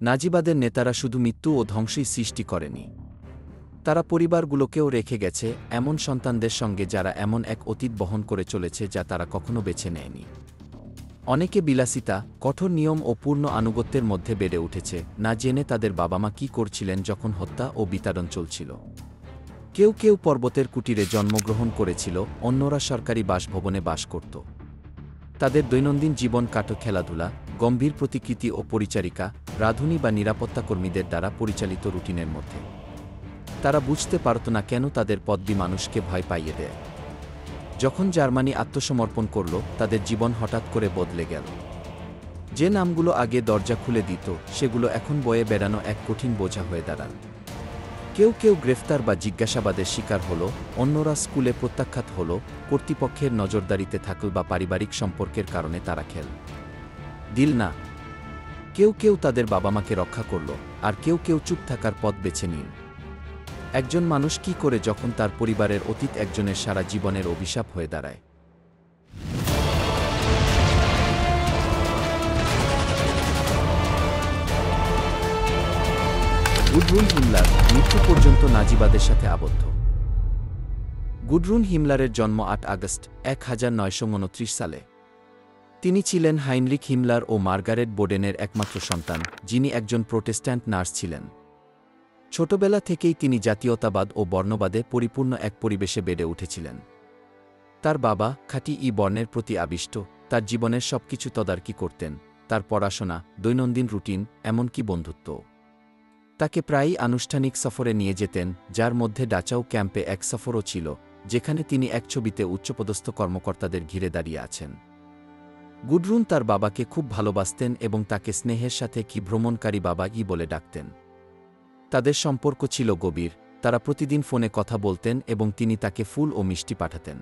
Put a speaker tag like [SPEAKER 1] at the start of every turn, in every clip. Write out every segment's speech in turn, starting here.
[SPEAKER 1] নাজিবাদের নেতারা শুধু মৃত্যু ও ধ্বংসই সৃষ্টি করেনি, তারা পরিবারগুলোকেও রেখে গেছে এমন সন্তানদের সঙ্গে যারা এমন এক অতীত বহন করে চলেছে যা তারা কখনো বেছে নেয়নি। অনেকে বিলাসিতা, কঠোর নিয়ম ও পূর্ণ আনুগত্যের মধ্যে বেড়ে উঠেছে, না জেনে তাদের বাবা মা কী করছিলেন যখন হত্যা ও বিতাড়ন চলছিল। কেউ কেউ পর্বতের কুটিরে জন্মগ্রহণ করেছিল, অন্যরা সরকারি বাসভবনে বাস করত। তাদের দৈনন্দিন জীবন কাটো খেলাধুলা, গম্ভীর প্রতিকৃতি ও পরিচারিকা, রাঁধুনি বা নিরাপত্তাকর্মীদের দ্বারা পরিচালিত রুটিনের মধ্যে। তারা বুঝতে পারত না কেন তাদের পদবি মানুষকে ভয় পাইয়ে দেয়। যখন জার্মানি আত্মসমর্পণ করল, তাদের জীবন হঠাৎ করে বদলে গেল। যে নামগুলো আগে দরজা খুলে দিত, সেগুলো এখন বয়ে বেড়ানো এক কঠিন বোঝা হয়ে দাঁড়াল। কেউ কেউ গ্রেফতার বা জিজ্ঞাসাবাদের শিকার হল, অন্যরা স্কুলে প্রত্যাখ্যাত হল, কর্তৃপক্ষের নজরদারিতে থাকল বা পারিবারিক সম্পর্কের কারণে তারা খেল দিল না। কেউ কেউ তাদের বাবা মাকে রক্ষা করল, আর কেউ কেউ চুপ থাকার পথ বেছে নিল। একজন মানুষ কি করে যখন তার পরিবারের অতীত একজনের সারা জীবনের অভিশাপ হয়ে দাঁড়ায়? গুডরুন হিমলার মৃত্যু পর্যন্ত নাজিবাদের সাথে আবদ্ধ। গুডরুন হিমলারের জন্ম ৮ আগস্ট ১৯২৯ সালে। তিনি ছিলেন হাইনরিখ হিমলার ও মার্গারেট বোডেনের একমাত্র সন্তান, যিনি একজন প্রোটেস্ট্যান্ট নার্স ছিলেন। ছোটবেলা থেকেই তিনি জাতীয়তাবাদ ও বর্ণবাদে পরিপূর্ণ এক পরিবেশে বেড়ে উঠেছিলেন। তার বাবা খাঁটি বর্ণের প্রতি আবিষ্ট, তার জীবনের সবকিছু তদারকি করতেন, তার পড়াশোনা, দৈনন্দিন রুটিন, এমনকি বন্ধুত্ব। তাকে প্রায়ই আনুষ্ঠানিক সফরে নিয়ে যেতেন, যার মধ্যে ডাচাউ ক্যাম্পে এক সফরও ছিল, যেখানে তিনি এক ছবিতে উচ্চপদস্থ কর্মকর্তাদের ঘিরে দাঁড়িয়ে আছেন। গুডরুন তার বাবাকে খুব ভালোবাসতেন এবং তাকে স্নেহের সাথে কি ভ্রমণকারী বাবা বলে ডাকতেন। তাদের সম্পর্ক ছিল গভীর, তারা প্রতিদিন ফোনে কথা বলতেন এবং তিনি তাকে ফুল ও মিষ্টি পাঠাতেন।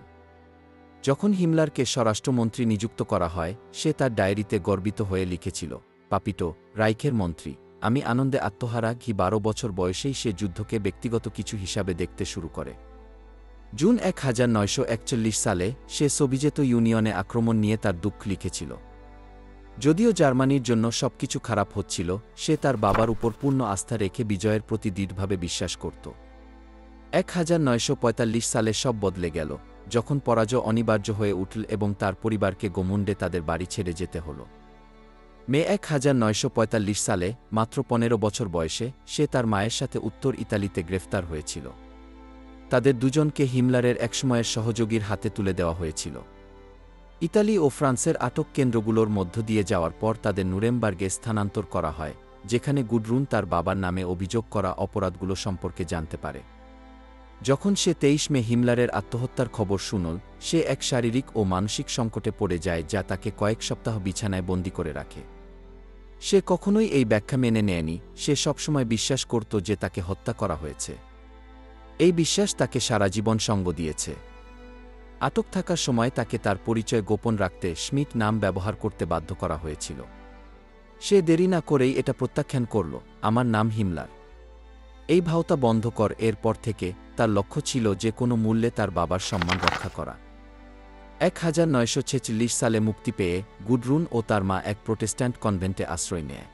[SPEAKER 1] যখন হিমলারকে স্বরাষ্ট্রমন্ত্রী নিযুক্ত করা হয়, সে তার ডায়েরিতে গর্বিত হয়ে লিখেছিল, পাপিটো, রাইখের মন্ত্রী, আমি আনন্দে আত্মহারা। ১২ বছর বয়সেই সে যুদ্ধকে ব্যক্তিগত কিছু হিসাবে দেখতে শুরু করে। জুন ১৯৪১ সালে সে সোভিয়েত ইউনিয়নে আক্রমণ নিয়ে তার দুঃখ লিখেছিল। যদিও জার্মানির জন্য সবকিছু খারাপ হচ্ছিল, সে তার বাবার উপর পূর্ণ আস্থা রেখে বিজয়ের প্রতি দৃঢ়ভাবে বিশ্বাস করত। ১৯৪৫ সালে সব বদলে গেল, যখন পরাজয় অনিবার্য হয়ে উঠল এবং তার পরিবারকে গোমুন্ডে তাদের বাড়ি ছেড়ে যেতে হল। মে ১৯৪৫ সালে, মাত্র ১৫ বছর বয়সে, সে তার মায়ের সাথে উত্তর ইতালিতে গ্রেফতার হয়েছিল। তাদের দুজনকে হিমলারের একসময়ের সহযোগীর হাতে তুলে দেওয়া হয়েছিল। ইতালি ও ফ্রান্সের আটক কেন্দ্রগুলোর মধ্য দিয়ে যাওয়ার পর তাদের নুরেমবার্গে স্থানান্তর করা হয়, যেখানে গুডরুন তার বাবার নামে অভিযোগ করা অপরাধগুলো সম্পর্কে জানতে পারে। যখন সে ২৩ মে হিমলারের আত্মহত্যার খবর শুনল, সে এক শারীরিক ও মানসিক সংকটে পড়ে যায় যা তাকে কয়েক সপ্তাহ বিছানায় বন্দী করে রাখে। সে কখনোই এই ব্যাখ্যা মেনে নেয়নি, সে সবসময় বিশ্বাস করত যে তাকে হত্যা করা হয়েছে। এই বিশ্বাস তাকে সারা জীবন সঙ্গ দিয়েছে। আটক থাকার সময় তাকে তার পরিচয় গোপন রাখতে স্মিট নাম ব্যবহার করতে বাধ্য করা হয়েছিল। সে দেরি না করেই এটা প্রত্যাখ্যান করল, আমার নাম হিমলার। এই ভাওতা বন্ধ কর। এরপর থেকে তার লক্ষ্য ছিল যে কোনো মূল্যে তার বাবার সম্মান রক্ষা করা। ১৯৪৬ সালে মুক্তি পেয়ে গুডরুন ও তার মা এক প্রোটেস্ট্যান্ট কনভেন্টে আশ্রয় নেয়।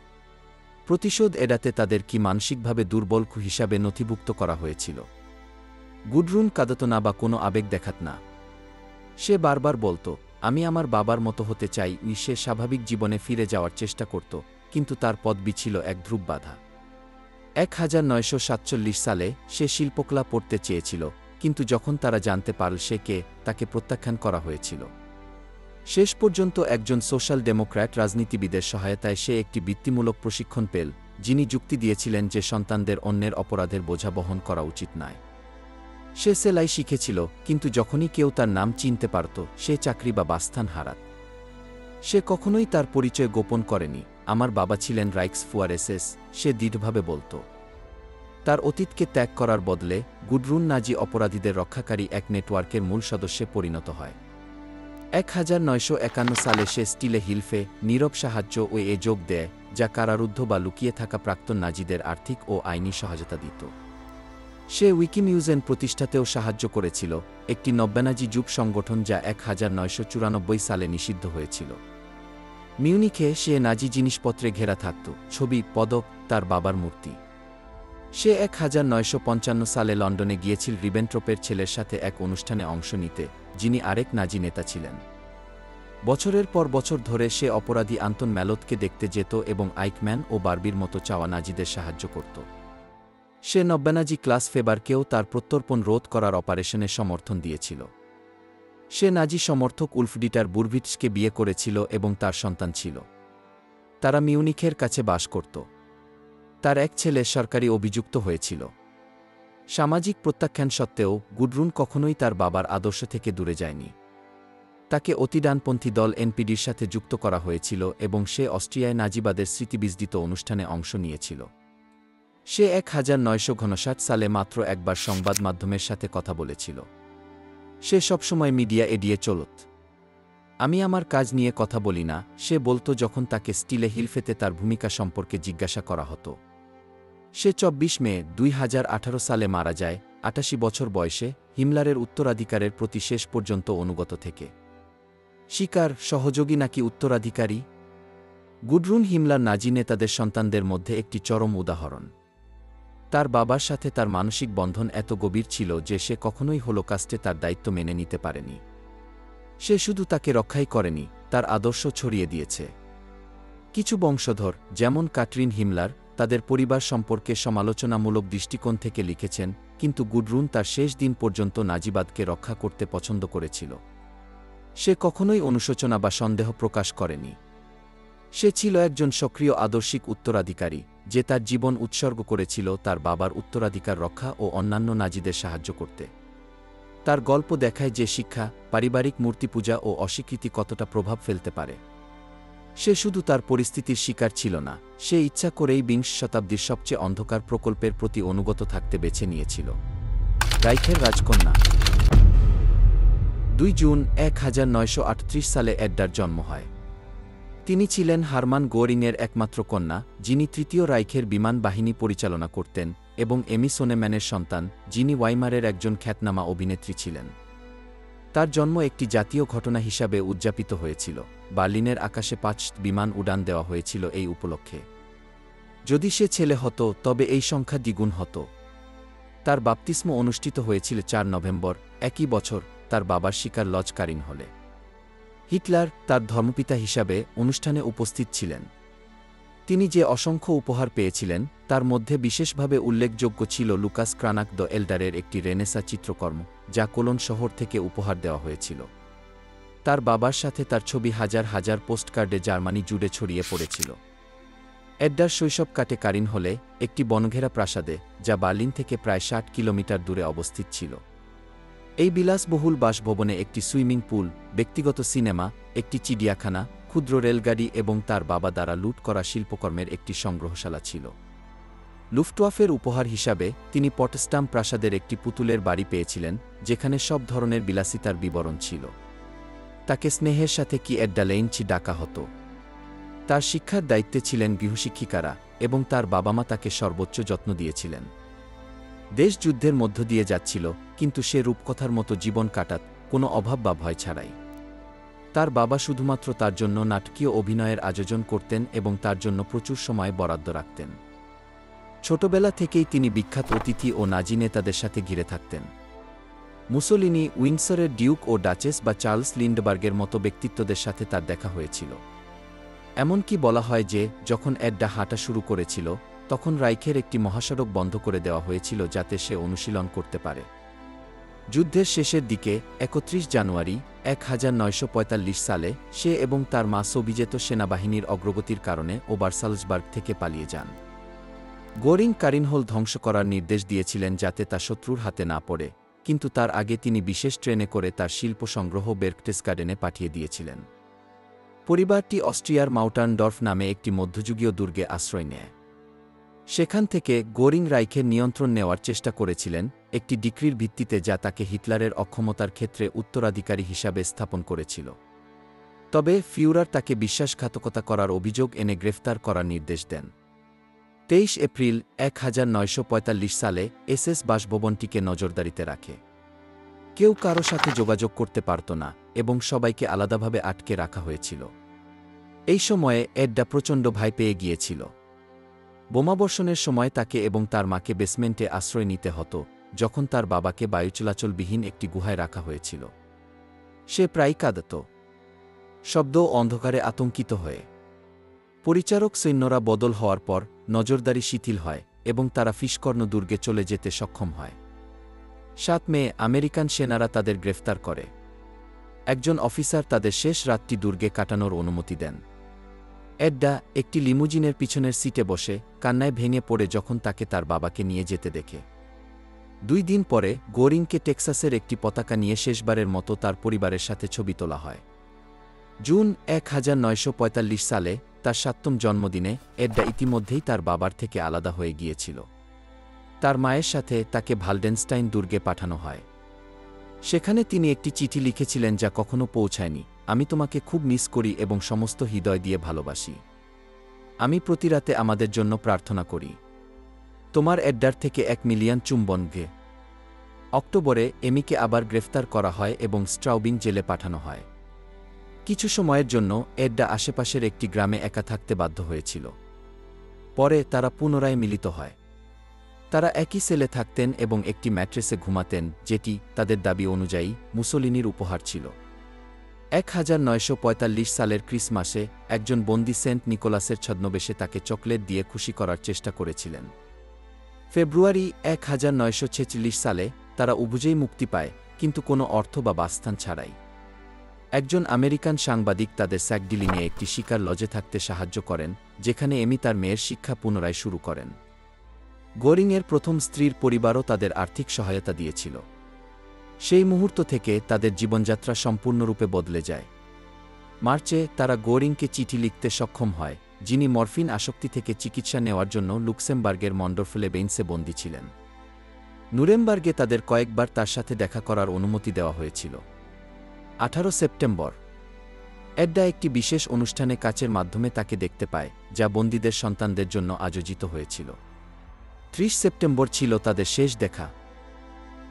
[SPEAKER 1] প্রতিশোধ এড়াতে তাদের কি মানসিকভাবে দুর্বল হিসাবে নথিভুক্ত করা হয়েছিল। গুডরুন কাঁদত না বা কোনো আবেগ দেখাত না। সে বারবার বলত, আমি আমার বাবার মতো হতে চাই। সে স্বাভাবিক জীবনে ফিরে যাওয়ার চেষ্টা করত, কিন্তু তার পদবি ছিল এক ধ্রুব বাধা। ১৯৪৭ সালে সে শিল্পকলা পড়তে চেয়েছিল, কিন্তু যখন তারা জানতে পারল সে কে, তাকে প্রত্যাখ্যান করা হয়েছিল। শেষ পর্যন্ত একজন সোশ্যাল ডেমোক্র্যাট রাজনীতিবিদের সহায়তায় সে একটি বৃত্তিমূলক প্রশিক্ষণ পেল, যিনি যুক্তি দিয়েছিলেন যে সন্তানদের অন্যের অপরাধের বোঝা বহন করা উচিত নয়। সে সেলাই শিখেছিল, কিন্তু যখনই কেউ তার নাম চিনতে পারত, সে চাকরি বা বাসস্থান হারাত। সে কখনোই তার পরিচয় গোপন করেনি। আমার বাবা ছিলেন রাইক্স ফুয়ারেসেস, সে দৃঢ়ভাবে বলত। তার অতীতকে ত্যাগ করার বদলে গুডরুন নাজি অপরাধীদের রক্ষাকারী এক নেটওয়ার্কের মূল সদস্যে পরিণত হয়। ১৯৫১ সালে সে স্টিলে হিলফে নীরব সাহায্য ও যোগ দেয়, যা কারারুদ্ধ বা লুকিয়ে থাকা প্রাক্তন নাজিদের আর্থিক ও আইনি সহায়তা দিত। সে উইকিমিউজেন প্রতিষ্ঠাতেও সাহায্য করেছিল, একটি নব্যনাজি যুগ সংগঠন যা ১৯৯৪ সালে নিষিদ্ধ হয়েছিল। মিউনিখে সে নাজি জিনিসপত্রে ঘেরা থাকত, ছবি, পদক, তার বাবার মূর্তি। সে 1955 সালে লন্ডনে গিয়েছিল রিবেন্ট্রপের ছেলের সাথে এক অনুষ্ঠানে অংশ নিতে, যিনি আরেক নাজি নেতা ছিলেন। বছরের পর বছর ধরে সে অপরাধী আন্তন ম্যালোথকে দেখতে যেত এবং আইকম্যান ও বার্বির মতো চাওয়া নাজিদের সাহায্য করত। সে নব্যানাজি ক্লাস ফেবারকেও তার প্রত্যর্পণ রোধ করার অপারেশনে সমর্থন দিয়েছিল। সে নাজি সমর্থক উলফডিটার বুরভিটসকে বিয়ে করেছিল এবং তার সন্তান ছিল। তারা মিউনিখের কাছে বাস করত। তার এক ছেলে সরকারি অভিযুক্ত হয়েছিল। সামাজিক প্রত্যাখ্যান সত্ত্বেও গুডরুন কখনোই তার বাবার আদর্শ থেকে দূরে যায়নি। তাকে অতিডানপন্থী দল এনপিডির সাথে যুক্ত করা হয়েছিল এবং সে অস্ট্রিয়ায় নাজিবাদের স্মৃতিবিজড়িত অনুষ্ঠানে অংশ নিয়েছিল। সে 1959 সালে মাত্র একবার সংবাদ মাধ্যমের সাথে কথা বলেছিল। সে সবসময় মিডিয়া এড়িয়ে চলত। আমি আমার কাজ নিয়ে কথা বলি না, সে বলত যখন তাকে স্টিলে হিলফেতে তার ভূমিকা সম্পর্কে জিজ্ঞাসা করা হতো। সে 24 মে 2018 সালে মারা যায়, 88 বছর বয়সে, হিমলারের উত্তরাধিকারের প্রতি শেষ পর্যন্ত অনুগত থেকে। শিকার, সহযোগী নাকি উত্তরাধিকারী? গুডরুন হিমলার নাজি নেতাদের সন্তানদের মধ্যে একটি চরম উদাহরণ। তার বাবার সাথে তার মানসিক বন্ধন এত গভীর ছিল যে সে কখনোই হোলোকাস্টে তার দায়িত্ব মেনে নিতে পারেনি। সে শুধু তাকে রক্ষাই করেনি, তার আদর্শ ছড়িয়ে দিয়েছে। কিছু বংশধর, যেমন কাটরিন হিমলার, তাদের পরিবার সম্পর্কে সমালোচনামূলক দৃষ্টিকোণ থেকে লিখেছেন, কিন্তু গুডরুন তার শেষ দিন পর্যন্ত নাজিবাদকে রক্ষা করতে পছন্দ করেছিল। সে কখনোই অনুশোচনা বা সন্দেহ প্রকাশ করেনি। সে ছিল একজন সক্রিয় আদর্শিক উত্তরাধিকারী, যে তার জীবন উৎসর্গ করেছিল তার বাবার উত্তরাধিকার রক্ষা ও অন্যান্য নাজিদের সাহায্য করতে। তার গল্প দেখায় যে শিক্ষা, পারিবারিক মূর্তিপূজা ও অস্বীকৃতি কতটা প্রভাব ফেলতে পারে। সে শুধু তার পরিস্থিতির শিকার ছিল না, সে ইচ্ছা করেই বিংশ শতাব্দীর সবচেয়ে অন্ধকার প্রকল্পের প্রতি অনুগত থাকতে বেছে নিয়েছিল। রাইখের রাজকন্যা। 2 জুন 1938 সালে এড্ডার জন্ম হয়। তিনি ছিলেন হারমান গোরিংয়ের একমাত্র কন্যা, যিনি তৃতীয় রাইখের বিমান বাহিনী পরিচালনা করতেন, এবং এমি সোনেম্যানের সন্তান, যিনি ওয়াইমারের একজন খ্যাতনামা অভিনেত্রী ছিলেন। তার জন্ম একটি জাতীয় ঘটনা হিসাবে উদযাপিত হয়েছিল। বার্লিনের আকাশে 5টি বিমান উড়ান দেওয়া হয়েছিল এই উপলক্ষে। যদি সে ছেলে হতো তবে এই সংখ্যা দ্বিগুণ হতো। তার বাপ্তিস্ম অনুষ্ঠিত হয়েছিল 4 নভেম্বর, একই বছর, তার বাবার শিকার লজ কারিন হলে। হিটলার, তার ধর্মপিতা হিসাবে, অনুষ্ঠানে উপস্থিত ছিলেন। তিনি যে অসংখ্য উপহার পেয়েছিলেন, তার মধ্যে বিশেষভাবে উল্লেখযোগ্য ছিল লুকাস ক্রানাক দ্য এল্ডারের একটি রেনেসা চিত্রকর্ম, যা কোলন শহর থেকে উপহার দেওয়া হয়েছিল। তার বাবার সাথে তার ছবি হাজার হাজার পোস্টকার্ডে জার্মানি জুড়ে ছড়িয়ে পড়েছিল। এড্ডার শৈশব কাটে কারিন হলে, একটি বনঘেরা প্রাসাদে, যা বার্লিন থেকে প্রায় 60 কিলোমিটার দূরে অবস্থিত ছিল। এই বিলাসবহুল বাসভবনে একটি সুইমিং পুল, ব্যক্তিগত সিনেমা, একটি চিড়িয়াখানা, ক্ষুদ্র রেলগাড়ি এবং তার বাবা দ্বারা লুট করা শিল্পকর্মের একটি সংগ্রহশালা ছিল। লুফটওয়াফের উপহার হিসাবে তিনি পটস্টাম প্রাসাদের একটি পুতুলের বাড়ি পেয়েছিলেন, যেখানে সব ধরনের বিলাসিতার বিবরণ ছিল। তাকে স্নেহের সাথে কি এড্ডালেইনচি ডাকা হতো। তার শিক্ষার দায়িত্বে ছিলেন গৃহশিক্ষিকারা, এবং তার বাবা-মা তাকে সর্বোচ্চ যত্ন দিয়েছিলেন। দেশ যুদ্ধের মধ্য দিয়ে যাচ্ছিল, কিন্তু সে রূপকথার মতো জীবন কাটাত, কোনো অভাব বা ভয় ছাড়াই। তার বাবা শুধুমাত্র তার জন্য নাটকীয় অভিনয়ের আয়োজন করতেন এবং তার জন্য প্রচুর সময় বরাদ্দ রাখতেন। ছোটবেলা থেকেই তিনি বিখ্যাত অতিথি ও নাজি নেতাদের সাথে ঘিরে থাকতেন। মুসোলিনি, উইন্ডসরের ডিউক ও ডাচেস বা চার্লস লিন্ডবার্গের মতো ব্যক্তিত্বদের সাথে তার দেখা হয়েছিল। এমনকি বলা হয় যে, যখন এড্ডা হাঁটা শুরু করেছিল, তখন রাইখের একটি মহাসড়ক বন্ধ করে দেওয়া হয়েছিল যাতে সে অনুশীলন করতে পারে। যুদ্ধের শেষের দিকে 31 জানুয়ারি 1945 সালে সে এবং তার মা সোভিয়েত সেনাবাহিনীর অগ্রগতির কারণে ওবারসালজবার্গ থেকে পালিয়ে যান। গোরিং কারিনহোল ধ্বংস করার নির্দেশ দিয়েছিলেন যাতে তা শত্রুর হাতে না পড়ে, কিন্তু তার আগে তিনি বিশেষ ট্রেনে করে তার শিল্প সংগ্রহ বের্কটেসগার্ডেনে পাঠিয়ে দিয়েছিলেন। পরিবারটি অস্ট্রিয়ার মাউটার্নডর্ফ নামে একটি মধ্যযুগীয় দুর্গে আশ্রয় নেয়। সেখান থেকে গোরিং রাইখের নিয়ন্ত্রণ নেওয়ার চেষ্টা করেছিলেন, একটি ডিক্রির ভিত্তিতে যা তাকে হিটলারের অক্ষমতার ক্ষেত্রে উত্তরাধিকারী হিসাবে স্থাপন করেছিল। তবে ফিউরার তাকে বিশ্বাসঘাতকতা করার অভিযোগ এনে গ্রেফতার করার নির্দেশ দেন। 23 এপ্রিল 1945 সালে এসএস বাসভবনটিকে নজরদারিতে রাখে। কেউ কারো সাথে যোগাযোগ করতে পারত না, এবং সবাইকে আলাদাভাবে আটকে রাখা হয়েছিল। এই সময়ে এডডা প্রচণ্ড ভয় পেয়ে গিয়েছিল। বোমাবর্ষণের সময় তাকে এবং তার মাকে বেসমেন্টে আশ্রয় নিতে হতো, যখন তার বাবাকে বায়ুচলাচলবিহীন একটি গুহায় রাখা হয়েছিল। সে প্রায় কাঁদত, শব্দ অন্ধকারে আতঙ্কিত হয়ে। পরিচারক সৈন্যরা বদল হওয়ার পর নজরদারি শিথিল হয় এবং তারা ফিশকর্ণ দুর্গে চলে যেতে সক্ষম হয়। ৭ মে আমেরিকান সেনারা তাদের গ্রেফতার করে। একজন অফিসার তাদের শেষ রাতটি দুর্গে কাটানোর অনুমতি দেন। এডডা একটি লিমুজিনের পিছনের সিটে বসে কান্নায় ভেঙে পড়ে যখন তাকে তার বাবাকে নিয়ে যেতে দেখে। 2 দিন পরে গোরিংকে টেক্সাসের একটি পতাকা নিয়ে শেষবারের মতো তার পরিবারের সাথে ছবি তোলা হয়। জুন 1945 সালে তার ৭ম জন্মদিনে এডডা ইতিমধ্যেই তার বাবার থেকে আলাদা হয়ে গিয়েছিল। তার মায়ের সাথে তাকে ভালডেনস্টাইন দুর্গে পাঠানো হয়। সেখানে তিনি একটি চিঠি লিখেছিলেন যা কখনো পৌঁছায়নি। আমি তোমাকে খুব মিস করি এবং সমস্ত হৃদয় দিয়ে ভালোবাসি। আমি প্রতি রাতে আমাদের জন্য প্রার্থনা করি। তোমার এডডার থেকে 1 মিলিয়ন চুম্বন গে। অক্টোবরে এমিকে আবার গ্রেফতার করা হয় এবং স্ট্রাউবিং জেলে পাঠানো হয়। কিছু সময়ের জন্য এডডা আশেপাশের একটি গ্রামে একা থাকতে বাধ্য হয়েছিল। পরে তারা পুনরায় মিলিত হয়। তারা একই সেলে থাকতেন এবং একটি ম্যাট্রেসে ঘুমাতেন, যেটি তাদের দাবি অনুযায়ী মুসোলিনির উপহার ছিল। 1945 সালের ক্রিসমাসে একজন বন্দী সেন্ট নিকোলাসের ছদ্মবেশে তাকে চকলেট দিয়ে খুশি করার চেষ্টা করেছিলেন। ফেব্রুয়ারি 1946 সালে তারা উভয়েই মুক্তি পায়, কিন্তু কোনো অর্থ বা বাসস্থান ছাড়াই। একজন আমেরিকান সাংবাদিক তাদের স্যাকডিলিংয়ে একটি শিকার লজে থাকতে সাহায্য করেন, যেখানে এমি তার মেয়ের শিক্ষা পুনরায় শুরু করেন। গোরিংয়ের প্রথম স্ত্রীর পরিবারও তাদের আর্থিক সহায়তা দিয়েছিল। সেই মুহূর্ত থেকে তাদের জীবনযাত্রা সম্পূর্ণরূপে বদলে যায়। মার্চে তারা গোরিংকে চিঠি লিখতে সক্ষম হয়, যিনি মরফিন আসক্তি থেকে চিকিৎসা নেওয়ার জন্য লুক্সেমবার্গের মন্ডরফলেবেইনসে বন্দী ছিলেন। নুরেমবার্গে তাদের কয়েকবার তার সাথে দেখা করার অনুমতি দেওয়া হয়েছিল। 18 সেপ্টেম্বর এডডা একটি বিশেষ অনুষ্ঠানে কাচের মাধ্যমে তাকে দেখতে পায়, যা বন্দীদের সন্তানদের জন্য আয়োজিত হয়েছিল। 30 সেপ্টেম্বর ছিল তাদের শেষ দেখা।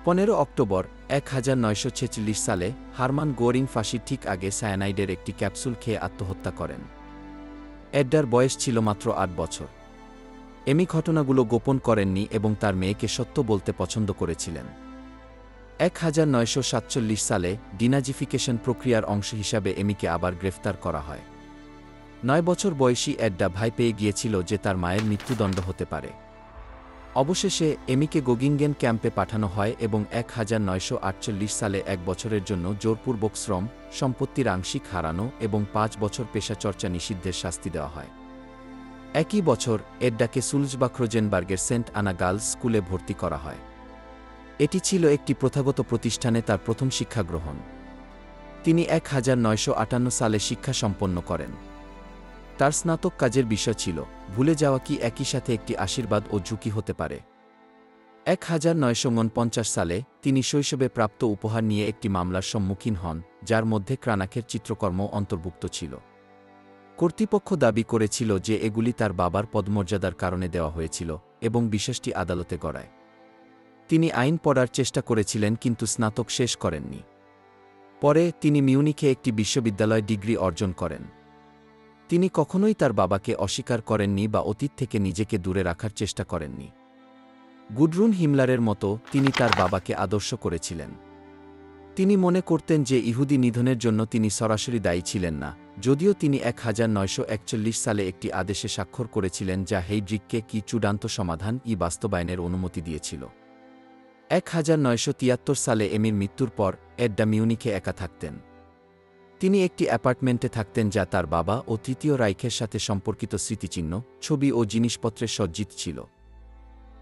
[SPEAKER 1] 15 অক্টোবর 1946 সালে হারমান গোরিং ফাঁসির ঠিক আগে সায়ানাইডের একটি ক্যাপসুল খেয়ে আত্মহত্যা করেন। এডডার বয়স ছিল মাত্র 8 বছর। এমি ঘটনাগুলো গোপন করেননি এবং তার মেয়েকে সত্য বলতে পছন্দ করেছিলেন। 1947 সালে ডিনাজিফিকেশন প্রক্রিয়ার অংশ হিসাবে এমিকে আবার গ্রেফতার করা হয়। 9 বছর বয়সী এডডা ভয় পেয়ে গিয়েছিল যে তার মায়ের মৃত্যুদণ্ড হতে পারে। অবশেষে এমিকে গোগিঙ্গেন ক্যাম্পে পাঠানো হয় এবং 1948 সালে 1 বছরের জন্য জোরপূর্বক শ্রম, সম্পত্তির আংশিক হারানো এবং 5 বছর পেশাচর্চা নিষিদ্ধের শাস্তি দেওয়া হয়। একই বছর এডডাকে সুলজবাখ্রোজেনবার্গের সেন্ট আনা গার্লস স্কুলে ভর্তি করা হয়। এটি ছিল একটি প্রথাগত প্রতিষ্ঠানে তার প্রথম শিক্ষা গ্রহণ। তিনি 1958 সালে শিক্ষা সম্পন্ন করেন। তার স্নাতক কাজের বিষয় ছিল ভুলে যাওয়া কি একই সাথে একটি আশীর্বাদ ও ঝুঁকি হতে পারে। 1949 সালে তিনি শৈশবে প্রাপ্ত উপহার নিয়ে একটি মামলার সম্মুখীন হন, যার মধ্যে ক্রানাকের চিত্রকর্ম অন্তর্ভুক্ত ছিল। কর্তৃপক্ষ দাবি করেছিল যে এগুলি তার বাবার পদমর্যাদার কারণে দেওয়া হয়েছিল এবং বিষয়টি আদালতে গড়ায়। তিনি আইন পড়ার চেষ্টা করেছিলেন কিন্তু স্নাতক শেষ করেননি। পরে তিনি মিউনিখে একটি বিশ্ববিদ্যালয় ডিগ্রি অর্জন করেন। তিনি কখনোই তার বাবাকে অস্বীকার করেননি বা অতীত থেকে নিজেকে দূরে রাখার চেষ্টা করেননি। গুডরুন হিমলারের মতো তিনি তার বাবাকে আদর্শ করেছিলেন। তিনি মনে করতেন যে ইহুদি নিধনের জন্য তিনি সরাসরি দায়ী ছিলেন না, যদিও তিনি 1941 সালে একটি আদেশে স্বাক্ষর করেছিলেন যা হেইড্রিককে কি চূড়ান্ত সমাধান বাস্তবায়নের অনুমতি দিয়েছিল। 1973 সালে এমির মৃত্যুর পর এডডা মিউনিখে একা থাকতেন। তিনি একটি অ্যাপার্টমেন্টে থাকতেন যা তার বাবা ও তৃতীয় রাইখের সাথে সম্পর্কিত স্মৃতিচিহ্ন, ছবি ও জিনিসপত্রে সজ্জিত ছিল।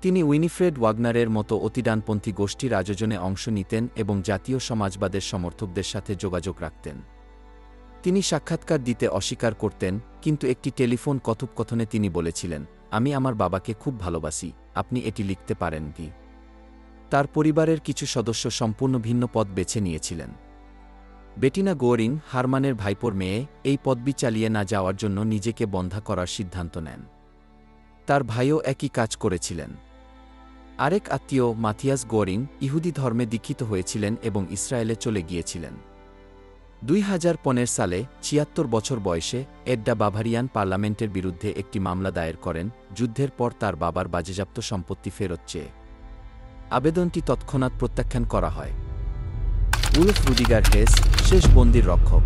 [SPEAKER 1] তিনি উইনিফ্রেড ওয়াগনারের মতো অতিডানপন্থী গোষ্ঠীর আয়োজনে অংশ নিতেন এবং জাতীয় সমাজবাদের সমর্থকদের সাথে যোগাযোগ রাখতেন। তিনি সাক্ষাৎকার দিতে অস্বীকার করতেন, কিন্তু একটি টেলিফোন কথোপকথনে তিনি বলেছিলেন, আমি আমার বাবাকে খুব ভালোবাসি, আপনি এটি লিখতে পারেন কি? তার পরিবারের কিছু সদস্য সম্পূর্ণ ভিন্ন পথ বেছে নিয়েছিলেন। বেটিনা গোরিং, হারমানের ভাইপোর মেয়ে, এই পদবি চালিয়ে না যাওয়ার জন্য নিজেকে বন্ধা করার সিদ্ধান্ত নেন। তার ভাইও একই কাজ করেছিলেন। আরেক আত্মীয় মাথিয়াস গোরিং ইহুদি ধর্মে দীক্ষিত হয়েছিলেন এবং ইসরায়েলে চলে গিয়েছিলেন। 2015 সালে 76 বছর বয়সে এড্ডা বাভারিয়ান পার্লামেন্টের বিরুদ্ধে একটি মামলা দায়ের করেন যুদ্ধের পর তার বাবার বাজেয়াপ্ত সম্পত্তি ফেরত চেয়ে। আবেদনটি তৎক্ষণাৎ প্রত্যাখ্যান করা হয়। উলফ রুডিগার হেস, শেষ বন্দির রক্ষক।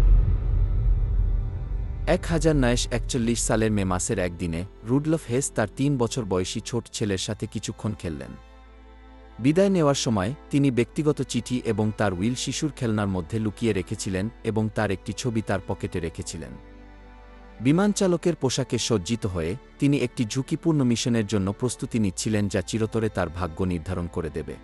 [SPEAKER 1] 1941 সালের মে মাসের একদিনে রুডলফ হেস তার 3 বছর বয়সী ছোট ছেলের সাথে কিছুক্ষণ খেললেন। বিদায় নেওয়ার সময় তিনি ব্যক্তিগত চিঠি এবং তার উইল শিশুর খেলনার মধ্যে লুকিয়ে রেখেছিলেন এবং তার একটি ছবি তার পকেটে রেখেছিলেন। বিমানচালকের পোশাকে সজ্জিত হয়ে তিনি একটি ঝুঁকিপূর্ণ মিশনের জন্য প্রস্তুতি নিচ্ছিলেন যা চিরতরে তার ভাগ্য নির্ধারণ করে দেবে।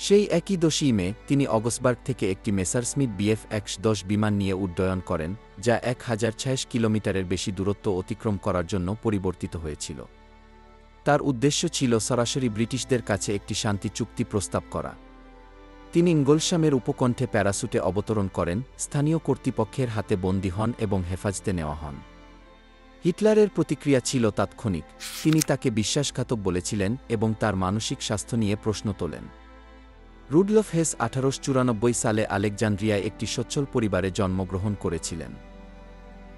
[SPEAKER 1] সেই একই 10 মে তিনি অগসবার্গ থেকে একটি মেসারস্মিথ BF-110 বিমান নিয়ে উড্ডয়ন করেন, যা 1026 কিলোমিটারের বেশি দূরত্ব অতিক্রম করার জন্য পরিবর্তিত হয়েছিল। তার উদ্দেশ্য ছিল সরাসরি ব্রিটিশদের কাছে একটি শান্তি চুক্তি প্রস্তাব করা। তিনি ইঙ্গলশ্যামের উপকণ্ঠে প্যারাসুটে অবতরণ করেন, স্থানীয় কর্তৃপক্ষের হাতে বন্দী হন এবং হেফাজতে নেওয়া হন। হিটলারের প্রতিক্রিয়া ছিল তাৎক্ষণিক। তিনি তাকে বিশ্বাসঘাতক বলেছিলেন এবং তার মানসিক স্বাস্থ্য নিয়ে প্রশ্ন তোলেন। রুডলফ হেস 1894 সালে আলেকজান্দ্রিয়ায় একটি সচ্ছল পরিবারে জন্মগ্রহণ করেছিলেন।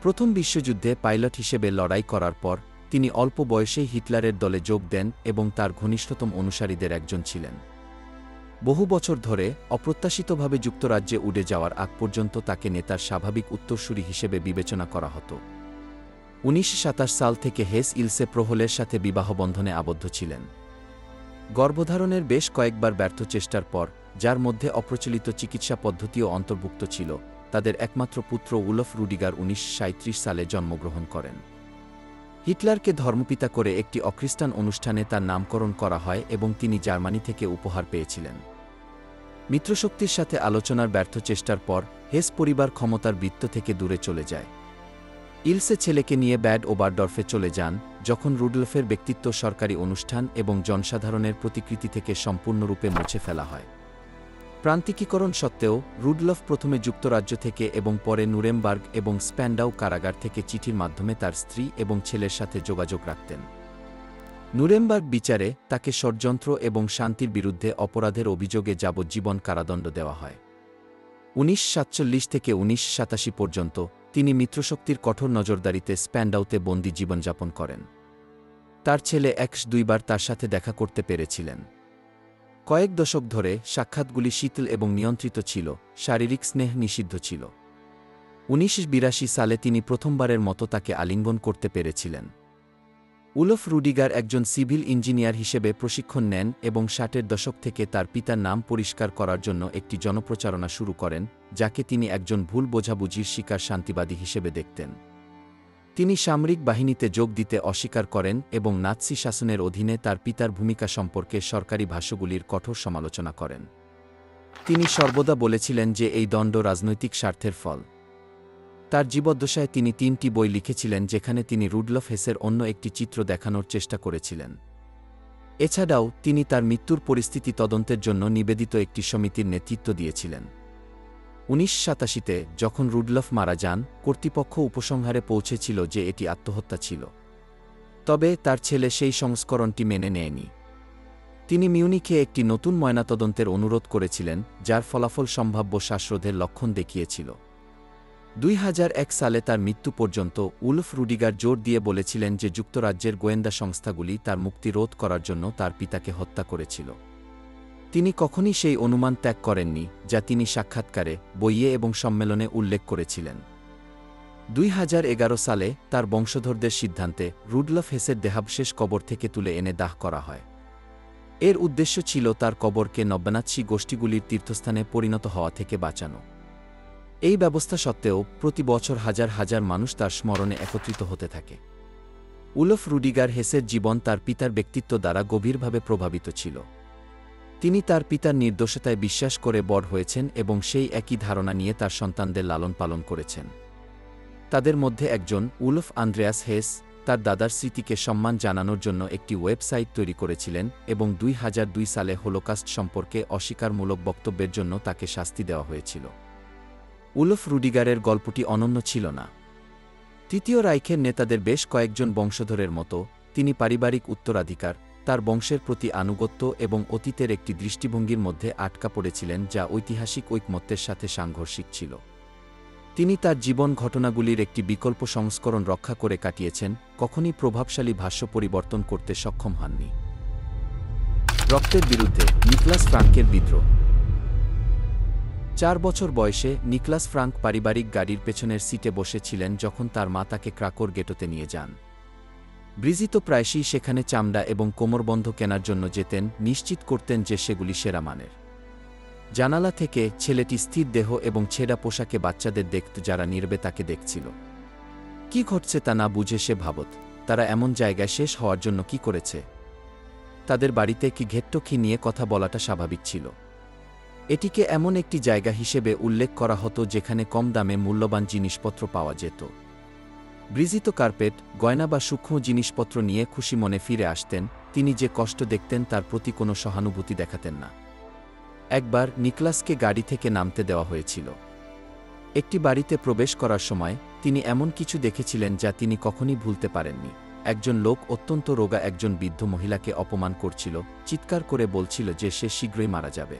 [SPEAKER 1] প্রথম বিশ্বযুদ্ধে পাইলট হিসেবে লড়াই করার পর তিনি অল্প বয়সেই হিটলারের দলে যোগ দেন এবং তার ঘনিষ্ঠতম অনুসারীদের একজন ছিলেন। বহু বছর ধরে অপ্রত্যাশিতভাবে যুক্তরাজ্যে উড়ে যাওয়ার আগ পর্যন্ত তাকে নেতার স্বাভাবিক উত্তরসূরি হিসেবে বিবেচনা করা হতো। 1927 সাল থেকে হেস ইলসে প্রহলের সাথে বিবাহবন্ধনে আবদ্ধ ছিলেন। গর্ভধারণের বেশ কয়েকবার ব্যর্থ চেষ্টার পর, যার মধ্যে অপ্রচলিত চিকিৎসা পদ্ধতিও অন্তর্ভুক্ত ছিল, তাদের একমাত্র পুত্র উলফ রুডিগার 1937 সালে জন্মগ্রহণ করেন। হিটলারকে ধর্মপিতা করে একটি অখ্রিস্টান অনুষ্ঠানে তার নামকরণ করা হয় এবং তিনি জার্মানি থেকে উপহার পেয়েছিলেন। মিত্রশক্তির সাথে আলোচনার ব্যর্থ চেষ্টার পর হেস পরিবার ক্ষমতার বৃত্ত থেকে দূরে চলে যায়। ইলসে ছেলেকে নিয়ে ব্যাড ওবারডর্ফে চলে যান, যখন রুডলফের ব্যক্তিত্ব সরকারি অনুষ্ঠান এবং জনসাধারণের প্রতিকৃতি থেকে সম্পূর্ণরূপে মুছে ফেলা হয়। প্রান্তিকীকরণ সত্ত্বেও রুডলফ প্রথমে যুক্তরাজ্য থেকে এবং পরে নুরেমবার্গ এবং স্প্যান্ডাউ কারাগার থেকে চিঠির মাধ্যমে তার স্ত্রী এবং ছেলের সাথে যোগাযোগ রাখতেন। নুরেমবার্গ বিচারে তাকে ষড়যন্ত্র এবং শান্তির বিরুদ্ধে অপরাধের অভিযোগে যাবজ্জীবন কারাদণ্ড দেওয়া হয়। 1947 থেকে 1987 পর্যন্ত তিনি মিত্রশক্তির কঠোর নজরদারিতে স্প্যান্ডাউতে বন্দী জীবনযাপন করেন। তার ছেলে এক্স 2 বার তার সাথে দেখা করতে পেরেছিলেন। কয়েক দশক ধরে সাক্ষাৎগুলি শীতল এবং নিয়ন্ত্রিত ছিল, শারীরিক স্নেহ নিষিদ্ধ ছিল। 1982 সালে তিনি প্রথমবারের মতো তাকে আলিঙ্গন করতে পেরেছিলেন। উলফ রুডিগার একজন সিভিল ইঞ্জিনিয়ার হিসেবে প্রশিক্ষণ নেন এবং 60-এর দশক থেকে তার পিতার নাম পরিষ্কার করার জন্য একটি জনপ্রচারণা শুরু করেন, যাকে তিনি একজন ভুল বোঝাবুঝির শিকার শান্তিবাদী হিসেবে দেখতেন। তিনি সামরিক বাহিনীতে যোগ দিতে অস্বীকার করেন এবং নাৎসি শাসনের অধীনে তার পিতার ভূমিকা সম্পর্কে সরকারি ভাষ্যগুলির কঠোর সমালোচনা করেন। তিনি সর্বদা বলেছিলেন যে এই দণ্ড রাজনৈতিক স্বার্থের ফল। তার জীবদ্দশায় তিনি 3টি বই লিখেছিলেন যেখানে তিনি রুডলফ হেসের অন্য একটি চিত্র দেখানোর চেষ্টা করেছিলেন। এছাড়াও তিনি তার মৃত্যুর পরিস্থিতি তদন্তের জন্য নিবেদিত একটি সমিতির নেতৃত্ব দিয়েছিলেন। 1987-তে যখন রুডলফ মারা যান, কর্তৃপক্ষ উপসংহারে পৌঁছেছিল যে এটি আত্মহত্যা ছিল। তবে তার ছেলে সেই সংস্করণটি মেনে নেয়নি। তিনি মিউনিখে একটি নতুন ময়নাতদন্তের অনুরোধ করেছিলেন, যার ফলাফল সম্ভাব্য শ্বাসরোধের লক্ষণ দেখিয়েছিল। 2001 সালে তার মৃত্যু পর্যন্ত উলফ রুডিগার জোর দিয়ে বলেছিলেন যে যুক্তরাজ্যের গোয়েন্দা সংস্থাগুলি তার মুক্তি রোধ করার জন্য তার পিতাকে হত্যা করেছিল। তিনি কখনই সেই অনুমান ত্যাগ করেননি, যা তিনি সাক্ষাৎকারে, বইয়ে এবং সম্মেলনে উল্লেখ করেছিলেন। 2011 সালে তার বংশধরদের সিদ্ধান্তে রুডলফ হেসের দেহাবশেষ কবর থেকে তুলে এনে দাহ করা হয়। এর উদ্দেশ্য ছিল তার কবরকে নব্যনাৎসি গোষ্ঠীগুলির তীর্থস্থানে পরিণত হওয়া থেকে বাঁচানো। এই ব্যবস্থা সত্ত্বেও প্রতি বছর হাজার হাজার মানুষ তার স্মরণে একত্রিত হতে থাকে। উলফ রুডিগার হেসের জীবন তার পিতার ব্যক্তিত্ব দ্বারা গভীরভাবে প্রভাবিত ছিল। তিনি তার পিতার নির্দোষতায় বিশ্বাস করে বড় হয়েছেন এবং সেই একই ধারণা নিয়ে তার সন্তানদের লালন পালন করেছেন। তাদের মধ্যে একজন, উলফ আন্দ্রেয়াস হেস, তার দাদার স্মৃতিকে সম্মান জানানোর জন্য একটি ওয়েবসাইট তৈরি করেছিলেন এবং 2002 সালে হোলোকাস্ট সম্পর্কে অস্বীকারমূলক বক্তব্যের জন্য তাকে শাস্তি দেওয়া হয়েছিল। উলফ রুডিগারের গল্পটি অনন্য ছিল না। তৃতীয় রাইখের নেতাদের বেশ কয়েকজন বংশধরের মতো তিনি পারিবারিক উত্তরাধিকার, তার বংশের প্রতি আনুগত্য এবং অতীতের একটি দৃষ্টিভঙ্গির মধ্যে আটকা পড়েছিলেন যা ঐতিহাসিক ঐকমত্যের সাথে সাংঘর্ষিক ছিল। তিনি তার জীবন ঘটনাগুলির একটি বিকল্প সংস্করণ রক্ষা করে কাটিয়েছেন, কখনই প্রভাবশালী ভাষ্য পরিবর্তন করতে সক্ষম হননি। রক্তের বিরুদ্ধে নিকলাস ফ্রাঙ্কের বিদ্রোহ। 4 বছর বয়সে নিকলাস ফ্রাঙ্ক পারিবারিক গাড়ির পেছনের সিটে বসেছিলেন যখন তার মা তাকে ক্রাকোর গেটোতে নিয়ে যান। ব্রিজিতো প্রায়শই সেখানে চামড়া এবং কোমরবন্ধ কেনার জন্য যেতেন, নিশ্চিত করতেন যে সেগুলি সেরা মানের। জানালা থেকে ছেলেটি স্থির দেহ এবং ছেঁড়া পোশাকে বাচ্চাদের দেখত যারা নীরবে তাকে দেখছিল। কি ঘটছে তা না বুঝে সে ভাবত, তারা এমন জায়গায় শেষ হওয়ার জন্য কি করেছে? তাদের বাড়িতে কি ঘেট্টকি নিয়ে কথা বলাটা স্বাভাবিক ছিল? এটিকে এমন একটি জায়গা হিসেবে উল্লেখ করা হতো যেখানে কম দামে মূল্যবান জিনিসপত্র পাওয়া যেত। ব্রিজিতো কার্পেট, গয়না বা সূক্ষ্ম জিনিসপত্র নিয়ে খুশি মনে ফিরে আসতেন। তিনি যে কষ্ট দেখতেন তার প্রতি কোনো সহানুভূতি দেখাতেন না। একবার নিকলাসকে গাড়ি থেকে নামতে দেওয়া হয়েছিল। একটি বাড়িতে প্রবেশ করার সময় তিনি এমন কিছু দেখেছিলেন যা তিনি কখনই ভুলতে পারেননি। একজন লোক অত্যন্ত রোগা একজন বৃদ্ধ মহিলাকে অপমান করছিল, চিৎকার করে বলছিল যে সে শীঘ্রই মারা যাবে।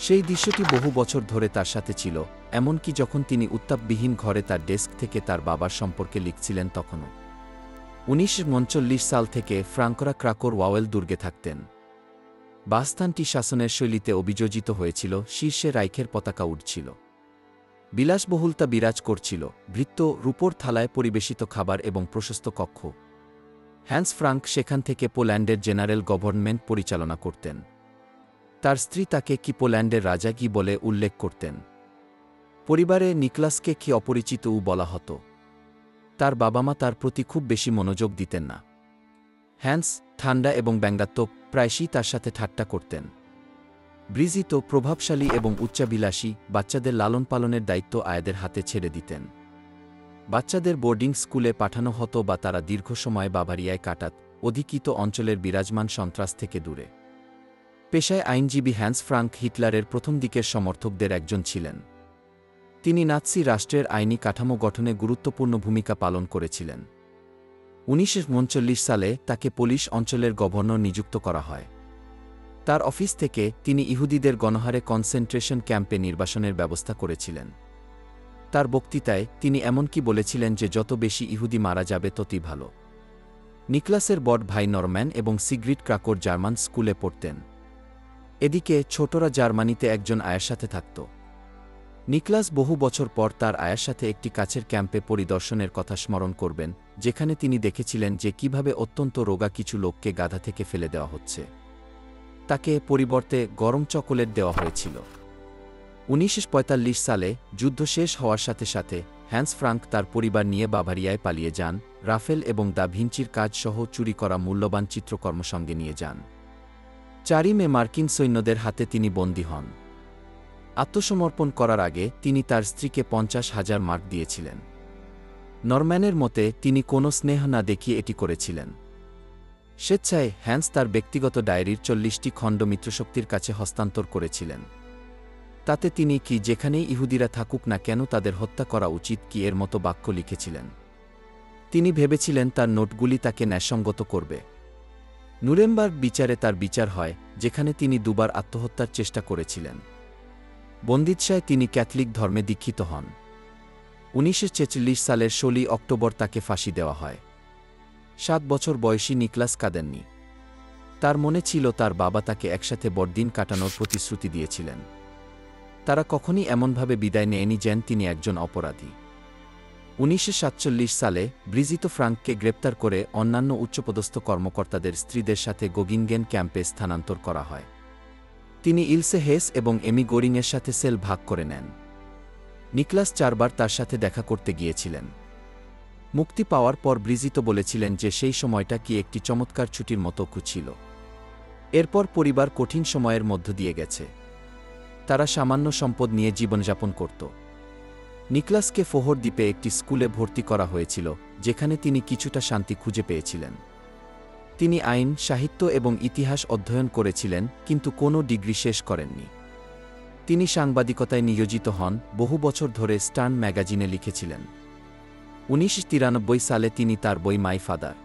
[SPEAKER 1] সেই দৃশ্যটি বহু বছর ধরে তার সাথে ছিল, এমনকি যখন তিনি উত্তাপবিহীন ঘরে তার ডেস্ক থেকে তার বাবার সম্পর্কে লিখছিলেন তখনও। 1939 সাল থেকে ফ্রাঙ্করা ক্রাকোর ওয়াওয়েল দুর্গে থাকতেন। বাসস্থানটি শাসনের শৈলীতে অভিযোজিত হয়েছিল, শীর্ষে রাইখের পতাকা উঠছিল। বিলাসবহুলতা বিরাজ করছিল, ভৃত্য, রূপোর থালায় পরিবেশিত খাবার এবং প্রশস্ত কক্ষ। হ্যান্স ফ্রাঙ্ক সেখান থেকে পোল্যান্ডের জেনারেল গভর্নমেন্ট পরিচালনা করতেন। তার স্ত্রী তাকে কি পোল্যান্ডের রাজা কি বলে উল্লেখ করতেন। পরিবারে নিকলাসকে কি অপরিচিত বলা হতো। তার বাবা মা তার প্রতি খুব বেশি মনোযোগ দিতেন না। হ্যান্স, ঠান্ডা এবং ব্যঙ্গাত্মক, প্রায়শই তার সাথে ঠাট্টা করতেন। ব্রিজিতো, প্রভাবশালী এবং উচ্চাভিলাষী, বাচ্চাদের লালন পালনের দায়িত্ব আয়াদের হাতে ছেড়ে দিতেন। বাচ্চাদের বোর্ডিং স্কুলে পাঠানো হতো বা তারা দীর্ঘ সময় বাভারিয়ায় কাটাত, অধিকৃত অঞ্চলের বিরাজমান সন্ত্রাস থেকে দূরে। পেশায় আইনজীবী হ্যান্স ফ্রাঙ্ক হিটলারের প্রথম দিকের সমর্থকদের একজন ছিলেন। তিনি নাৎসি রাষ্ট্রের আইনি কাঠামো গঠনে গুরুত্বপূর্ণ ভূমিকা পালন করেছিলেন। 1939 সালে তাকে পোলিশ অঞ্চলের গভর্নর নিযুক্ত করা হয়। তার অফিস থেকে তিনি ইহুদিদের গণহারে কনসেন্ট্রেশন ক্যাম্পে নির্বাসনের ব্যবস্থা করেছিলেন। তার বক্তৃতায় তিনি এমনকি বলেছিলেন যে যত বেশি ইহুদি মারা যাবে ততই ভালো। নিকলাসের বড় ভাই নরম্যান এবং সিগ্রিড ক্রাকোর জার্মান স্কুলে পড়তেন। এদিকে ছোটরা জার্মানিতে একজন আয়ার সাথে থাকত। নিকলাস বহু বছর পর তার আয়ার সাথে একটি কাছের ক্যাম্পে পরিদর্শনের কথা স্মরণ করবেন, যেখানে তিনি দেখেছিলেন যে কিভাবে অত্যন্ত রোগা কিছু লোককে গাধা থেকে ফেলে দেওয়া হচ্ছে। তাকে পরিবর্তে গরম চকোলেট দেওয়া হয়েছিল। 1945 সালে যুদ্ধ শেষ হওয়ার সাথে সাথে হ্যান্স ফ্রাঙ্ক তার পরিবার নিয়ে বাভারিয়ায় পালিয়ে যান, রাফেল এবং দা ভিঞ্চির কাজ সহ চুরি করা মূল্যবান চিত্রকর্ম সঙ্গে নিয়ে যান। 4 মে মার্কিন সৈন্যদের হাতে তিনি বন্দী হন। আত্মসমর্পণ করার আগে তিনি তার স্ত্রীকে 50,000 মার্ক দিয়েছিলেন। নরম্যানের মতে তিনি কোনো স্নেহ না দেখিয়ে এটি করেছিলেন। স্বেচ্ছায় হ্যান্স তার ব্যক্তিগত ডায়েরির 40টি খণ্ড মিত্রশক্তির কাছে হস্তান্তর করেছিলেন। তাতে তিনি কি যেখানেই ইহুদিরা থাকুক না কেন তাদের হত্যা করা উচিত কি এর মতো বাক্য লিখেছিলেন। তিনি ভেবেছিলেন তার নোটগুলি তাকে ন্যায়সঙ্গত করবে। নুরেমবার্গ বিচারে তার বিচার হয়, যেখানে তিনি দুবার আত্মহত্যার চেষ্টা করেছিলেন। বন্দিদশায় তিনি ক্যাথলিক ধর্মে দীক্ষিত হন। 1946 সালের 16 অক্টোবর তাকে ফাঁসি দেওয়া হয়। 7 বছর বয়সী নিকলাস কাঁদেননি। তার মনে ছিল তার বাবা তাকে একসাথে বড়দিন কাটানোর প্রতিশ্রুতি দিয়েছিলেন। তারা কখনই এমনভাবে বিদায় নেয়নি যেন তিনি একজন অপরাধী। 1947 সালে ব্রিজিতো ফ্রাঙ্ককে গ্রেপ্তার করে অন্যান্য উচ্চপদস্থ কর্মকর্তাদের স্ত্রীদের সাথে গোগিঙ্গেন ক্যাম্পে স্থানান্তর করা হয়। তিনি ইলসে হেস এবং এমি গোরিংয়ের সাথে সেল ভাগ করে নেন। নিকলাস 4 বার তার সাথে দেখা করতে গিয়েছিলেন। মুক্তি পাওয়ার পর ব্রিজিতো বলেছিলেন যে সেই সময়টা কি একটি চমৎকার ছুটির মতো ছিল। এরপর পরিবার কঠিন সময়ের মধ্য দিয়ে গেছে। তারা সামান্য সম্পদ নিয়ে জীবনযাপন করত। নিকলাসকে ফোহর দ্বীপে একটি স্কুলে ভর্তি করা হয়েছিল, যেখানে তিনি কিছুটা শান্তি খুঁজে পেয়েছিলেন। তিনি আইন, সাহিত্য এবং ইতিহাস অধ্যয়ন করেছিলেন, কিন্তু কোনো ডিগ্রি শেষ করেননি। তিনি সাংবাদিকতায় নিয়োজিত হন, বহু বছর ধরে স্টার্ন ম্যাগাজিনে লিখেছিলেন। 1993 সালে তিনি তার বই my father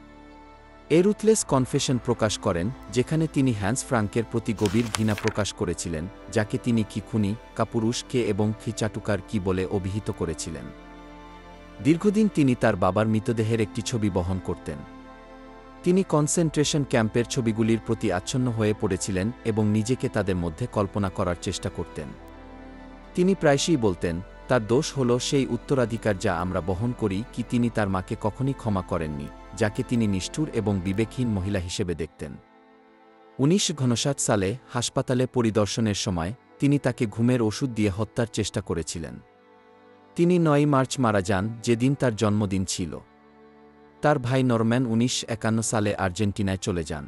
[SPEAKER 1] a ruthless confession প্রকাশ করেন, যেখানে তিনি হ্যান্স ফ্রাঙ্কের প্রতি গভীর ঘৃণা প্রকাশ করেছিলেন, যাকে তিনি কি খুনি, কাপুরুষ কে এবং কি চাটুকার কি বলে অভিহিত করেছিলেন। দীর্ঘদিন তিনি তার বাবার মৃতদেহের একটি ছবি বহন করতেন। তিনি কনসেন্ট্রেশন ক্যাম্পের ছবিগুলির প্রতি আচ্ছন্ন হয়ে পড়েছিলেন এবং নিজেকে তাদের মধ্যে কল্পনা করার চেষ্টা করতেন। তিনি প্রায়শই বলতেন, তার দোষ হল সেই উত্তরাধিকার যা আমরা বহন করি। কি তিনি তার মাকে কখনই ক্ষমা করেননি, যাকে তিনি নিষ্ঠুর এবং বিবেকহীন মহিলা হিসেবে দেখতেন। 1959 সালে হাসপাতালে পরিদর্শনের সময় তিনি তাকে ঘুমের ওষুধ দিয়ে হত্যার চেষ্টা করেছিলেন। তিনি 9 মার্চ মারা যান, যেদিন তার জন্মদিন ছিল। তার ভাই নরম্যান 1951 সালে আর্জেন্টিনায় চলে যান।